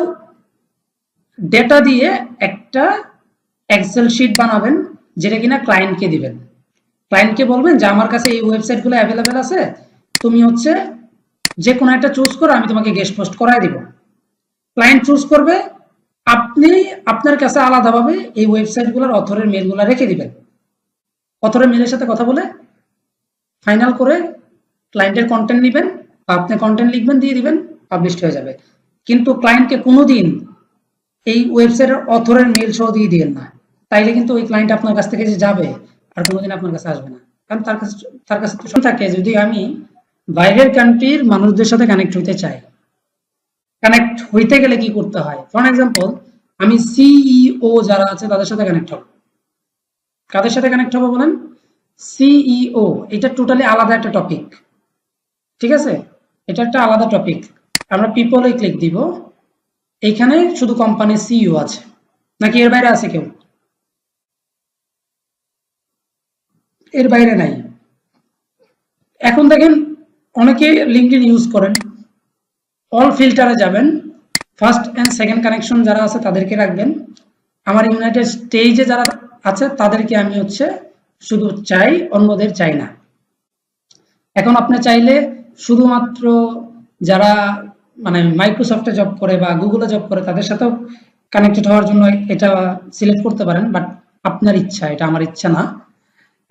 ডেটা দিয়ে একটা এক্সেল শিট বানাবেন যেটা কিনা ক্লায়েন্টকে দিবেন। ক্লায়েন্টকে বলবেন যে আমার কাছে এই ওয়েবসাইটগুলো অ্যাভেলেবেল আছে, তুমি হচ্ছে যে কোনো একটা চুজ করো, আমি তোমাকে গেস্ট পোস্ট করাই দিব। ক্লায়েন্ট চুজ করবে, আপনি আপনার কাছে আলাদাভাবে এই ওয়েবসাইটগুলোর অথরের মেলগুলো রেখে দিবেন। অথরের মেলের সাথে কথা বলে ফাইনাল করে ক্লায়েন্টের কন্টেন্ট নেবেন, আপনি কন্টেন্ট লিখবেন, দিয়ে দিবেন, পাবলিশড হয়ে যাবে। কিন্তু ক্লায়েন্টকে কোনোদিন এই ওয়েবসাইটের অথরের মেল সহ দিয়ে দিবেন না, তাইলে কিন্তু ওই ক্লায়েন্ট আপনার কাছ থেকে যে যাবে আর কোনোদিন আপনার কাছে আসবে না। কারণ তার কাছে তো থাকে, যদি আমি বাইরের কান্ট্রির মানুষদের সাথে কানেক্ট হইতে চাই, কানেক্ট হইতে গেলে কি করতে হয়? ফর এক্সাম্পল, আমি সিইও যারা আছে তাদের সাথে কানেক্ট হব। কাদের সাথে কানেক্ট হবো বলেন? সিইও, এটা টোটালি আলাদা একটা টপিক, ঠিক আছে? এটা একটা আলাদা টপিক। আমরা পিপলে ক্লিক দিব, এইখানে শুধু কোম্পানির সিইও আছে, নাকি এর বাইরে আছে কেউ? এর বাইরে নাই। এখন দেখেন, অনেকে লিঙ্কডইন ইউজ করেন, অল ফিল্টারে যাবেন, ফার্স্ট এন্ড সেকেন্ড কানেকশন যারা আছে তাদেরকে রাখবেন। আমার ইউনাইটেড স্টেজে যারা আছে তাদেরকে আমি শুধু চাই, অন্যদের চাই না। এখন আপনি চাইলে শুধুমাত্র যারা মানে মাইক্রোসফটে জব করে বা গুগলে জব করে তাদের সাথেও কানেক্টেড হওয়ার জন্য এটা সিলেক্ট করতে পারেন, বাট আপনার ইচ্ছা, এটা আমার ইচ্ছা না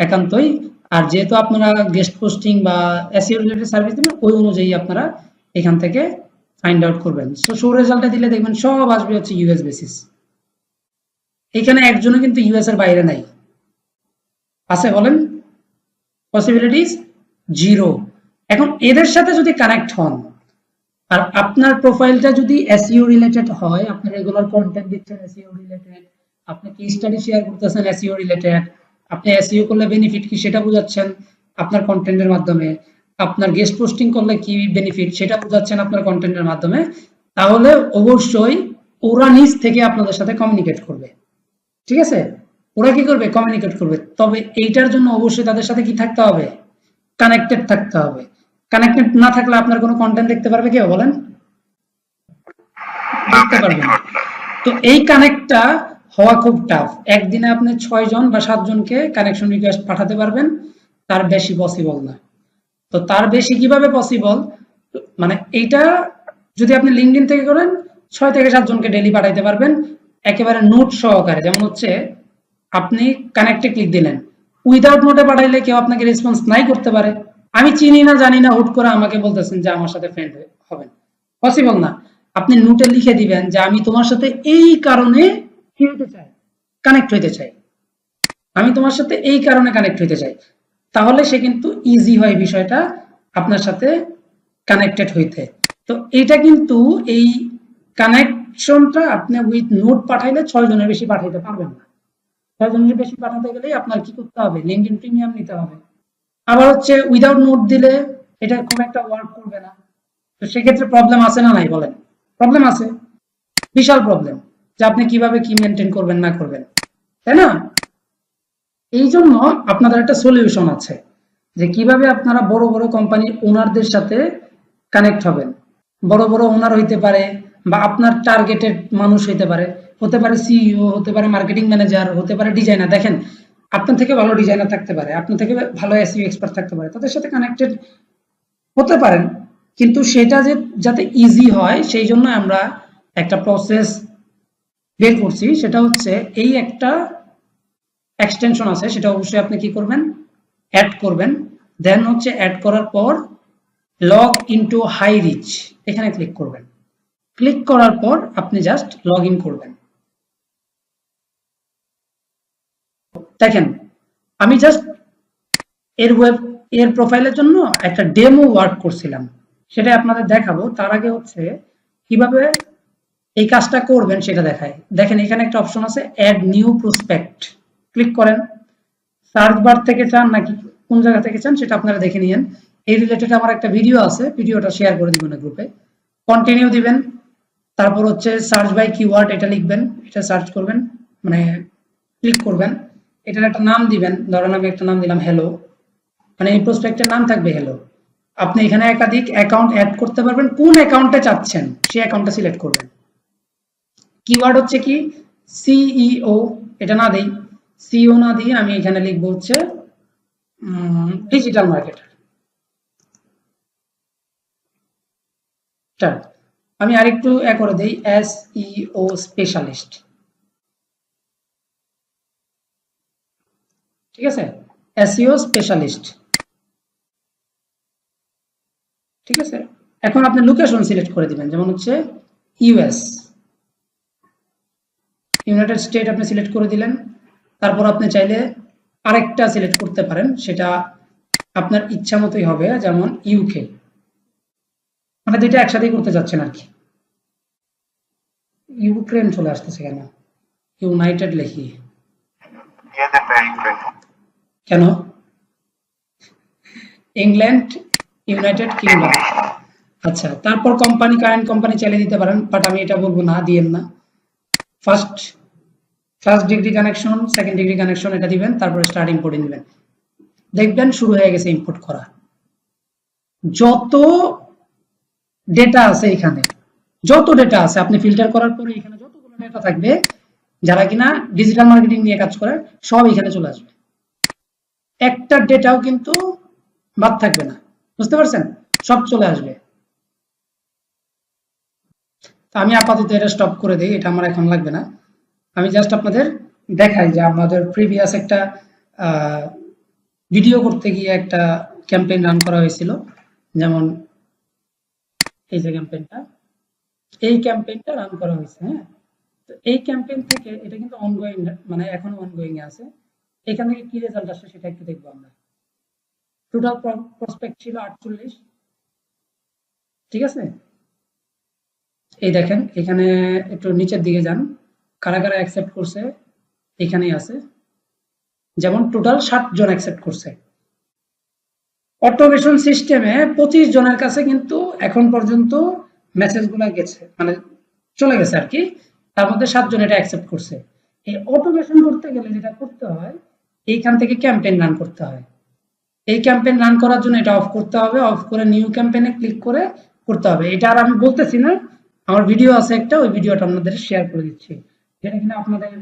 একান্তই। আর যেহেতু আপনারা গেস্ট পোস্টিং বা এসইও রিলেটেড সার্ভিস দিবেন, ওই অনুযায়ী আপনারা এখান থেকে ফাইন্ড আউট করবেন। সো শো রেজাল্টে দিলে দেখবেন সব আসবে ইউএস বেসিস। এখানে একজনও কিন্তু ইউএস এর বাইরে নাই, আছে বলেন? Possibilities zero. এখন এদের সাথে যদি কানেক্ট হন আর আপনার প্রোফাইলটা যদি এসইও রিলেটেড হয়, আপনি রেগুলার কন্টেন্ট দিচ্ছেন এসইও রিলেটেড, আপনি কি স্টাডি শেয়ার করতেছেন এসইও রিলেটেড, আপনি এসইও করলে বেনিফিট কি সেটা বোঝাচ্ছেন আপনার কন্টেন্টের মাধ্যমে, আপনার গেস্ট পোস্টিং করলে কি বেনিফিট সেটা বোঝাচ্ছেন আপনার কন্টেন্টের মাধ্যমে, তাহলে অবশ্যই ওরা নিজ থেকে আপনাদের সাথে কমিউনিকেট করবে, ঠিক আছে? ওরা কি করবে? কমিউনিকেট করবে। তবে এইটার জন্য অবশ্যই তাদের সাথে কি থাকতে হবে? কানেক্টেড থাকতে হবে। কানেক্টেড না থাকলে আপনার কোনো কন্টেন্ট দেখতে পারবে কেউ বলেন? দেখতে পারবে না। তো এই কানেক্টটা হওয়া খুব টাফ। একদিনে আপনি 6 জন বা 7 জনকে কানেকশন রিকোয়েস্ট পাঠাতে পারবেন, তার বেশি পসিবল না। তো তার বেশি কিভাবে পসিবল? মানে এইটা যদি আপনি লিঙ্কডইন থেকে করেন, 6 থেকে 7 জনকে ডেইলি পাঠাইতে পারবেন একেবারে নোট সহকারে। যেমন আপনি কানেক্টে ক্লিক দিলেন, উইদাউট নোটে পাঠাইলে কেউ আপনাকে রেসপন্স নাই করতে পারে। আমি চিনি না জানি না, হুট করে আমাকে বলতেছেন যে আমার সাথে ফ্রেন্ড হবেন, পসিবল না। আপনি নোটে লিখে দিবেন যে আমি তোমার সাথে এই কারণে কি হতে চাই, কানেক্ট হইতে চাই, আমি তোমার সাথে এই কারণে কানেক্ট হইতে চাই। তাহলে সে কিন্তু ইজি হয় বিষয়টা আপনার সাথে কানেক্টেড হইতে। তো এটা কিন্তু এই কানেকশনটা আপনি উইথ নোট পাঠাইলে 6 জনের বেশি পাঠাইতে পারবেন না। 6 জনের বেশি পাঠাতে গেলে আপনার কি করতে হবে? লিঙ্কডইন প্রিমিয়াম নিতে হবে। আবার উইদাউট নোট দিলে এটা খুব একটা ওয়ার্ক করবে না। তো সেক্ষেত্রে প্রবলেম আছে না নাই বলেন? প্রবলেম আছে, বিশাল প্রবলেম, যে আপনি কিভাবে কি মেনটেন করবেন না করবেন, তাই না? এই জন্য আপনাদের একটা সলিউশন আছে যে কিভাবে আপনারা বড় বড় কোম্পানির ওনারদের সাথে কানেক্ট হবেন। বড় বড় ওনার হইতে পারে বা আপনার টার্গেটেড মানুষ হতে পারে সিইও, হতে পারে মার্কেটিং ম্যানেজার, হতে পারে ডিজাইনার। দেখেন, আপনার থেকে ভালো ডিজাইনার থাকতে পারে, আপনার থেকে ভালো এসইও এক্সপার্ট থাকতে পারে, তাদের সাথে কানেক্টেড হতে পারেন। কিন্তু সেটা যাতে ইজি হয় সেই জন্য আমরা একটা প্রসেস বের করছি, সেটা এই একটা এক্সটেনশন আছে, সেটা অবশ্যই আপনি কি করবেন? অ্যাড করবেন। দেন অ্যাড করার পর লগ ইনটু হাই রিচ এখানে ক্লিক করবেন। ক্লিক করার পর আপনি জাস্ট লগ ইন করবেন। দেখেন, আমি জাস্ট এর প্রোফাইলের জন্য একটা ডেমো ওয়ার্ক করছিলাম, সেটা আপনাদের দেখাবো। তার আগে কিভাবে এই কাজটা করবেন সেটা দেখায়। দেখেন, এখানে একটা অপশন আছে অ্যাড নিউ প্রসপেক্ট, ক্লিক করেন। সার্চ বার থেকে চান নাকি কোন জায়গা থেকে চান সেটা আপনারা দেখে নিয়েন। এই রিলেটেড আমার একটা ভিডিও আছে, ভিডিওটা শেয়ার করে দিবেন গ্রুপে। কন্টিনিউ দিবেন, তারপর সার্চ বাই কিওয়ার্ড, এটা লিখবেন, এটা সার্চ করবেন, মানে ক্লিক করবেন, এটার একটা নাম দিবেন। ধরেন আমি একটা নাম দিলাম হ্যালো, মানে এই প্রসপেক্টের নাম থাকবে হ্যালো। আপনি এখানে একাধিক অ্যাকাউন্ট অ্যাড করতে পারবেন, কোন অ্যাকাউন্টে চাচ্ছেন সেই অ্যাকাউন্টটা সিলেক্ট করবেন। কিওয়ার্ড কি সিইও, এটা না দেই, সিইও না দিয়ে আমি এখানে লিখবো ডিজিটাল মার্কেটার। আমি আরেকটু করে দেই এসইও স্পেশালিস্ট, ঠিক আছে? এসইও স্পেশালিস্ট, ঠিক আছে, এখন আপনি লোকেশন সিলেক্ট করে দিবেন, যেমন হচ্ছে ইউএস, ইউনাইটেড স্টেট আপনি সিলেক্ট করে দিলেন। তারপর আপনি চাইলে আরেকটা সিলেক্ট করতে পারেন, সেটা আপনার ইচ্ছা মতোই হবে, যেমন ইউকে, মানে দুইটা একসাথেই করতে যাচ্ছেন আর কি। ইউক্রেন চলে আসতেছে কেন, ইউনাইটেড লিখি কেন, ইংল্যান্ড, ইউনাইটেড কিংডম। আচ্ছা, তারপর কোম্পানি, কারেন্ট কোম্পানি চালিয়ে দিতে পারেন, বাট আমি এটা বলবো না, দিয়েন না। First degree connection, second degree connection এটা দিবেন, তারপরে স্টার্ট ইম্পোর্ট দিবেন। দেখবেন শুরু হয়ে গেছে ইম্পোর্ট করা। যত ডেটা আছে এখানে, যত ডেটা আছে আপনি ফিল্টার করার পরে এখানে যতগুলো ডেটা থাকবে, যারা কিনা ডিজিটাল মার্কেটিং নিয়ে কাজ করে সব এখানে চলে আসবে, একটা ডেটাও কিন্তু বাদ থাকবে না, বুঝতে পারছেন, সব চলে আসবে। আমি আপাতত এটা স্টপ করে দিই, এটা আমার এখন লাগবে না। আমি জাস্ট আপনাদের দেখাই যে আমাদের প্রিভিয়াস একটা ভিডিও করতে গিয়ে একটা ক্যাম্পেইন রান করা হয়েছিল, যেমন এই যে ক্যাম্পেইনটা, এই ক্যাম্পেইনটা রান করা হয়েছে। হ্যাঁ, তো এই ক্যাম্পেইন থেকে এটা কিন্তু অনগোয়িং, মানে এখনো অনগোয়িং এ আছে। এখান থেকে কি রেজাল্ট আসছে সেটা একটু দেখবো আমরা। টোটাল প্রসপেক্ট ছিল 48, ঠিক আছে। এই দেখেন এখানে একটু নিচের দিকে যান, কারা কারা অ্যাকসেপ্ট করছে এখানেই আছে, যেমন টোটাল 60 জন অ্যাকসেপ্ট করছে। অটোমেশন সিস্টেমে 25 জনের কাছে কিন্তু এখন পর্যন্ত মেসেজগুলো গেছে, মানে চলে গেছে আর কি, তার মধ্যে 7 জন এটা অ্যাকসেপ্ট করছে। এই অটোমেশন করতে গেলে যেটা করতে হয়, এইখান থেকে ক্যাম্পেইন রান করতে হয়। এই ক্যাম্পেইন রান করার জন্য এটা অফ করতে হবে, অফ করে নিউ ক্যাম্পেইনে ক্লিক করে করতে হবে। এটা আর আমি বলতেছি না, আমার ভিডিও আছে একটা, ওই ভিডিওটা আপনাদের শেয়ার করে দিচ্ছি, যেটা কিনা আপনাদের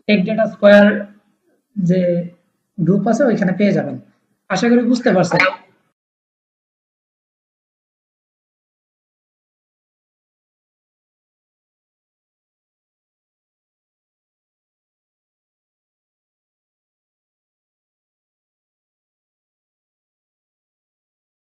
টেক ডেটা স্কয়ার যে গ্রুপ আছে ওইখানে পেয়ে যাবেন। আশা করি বুঝতে পারছেন।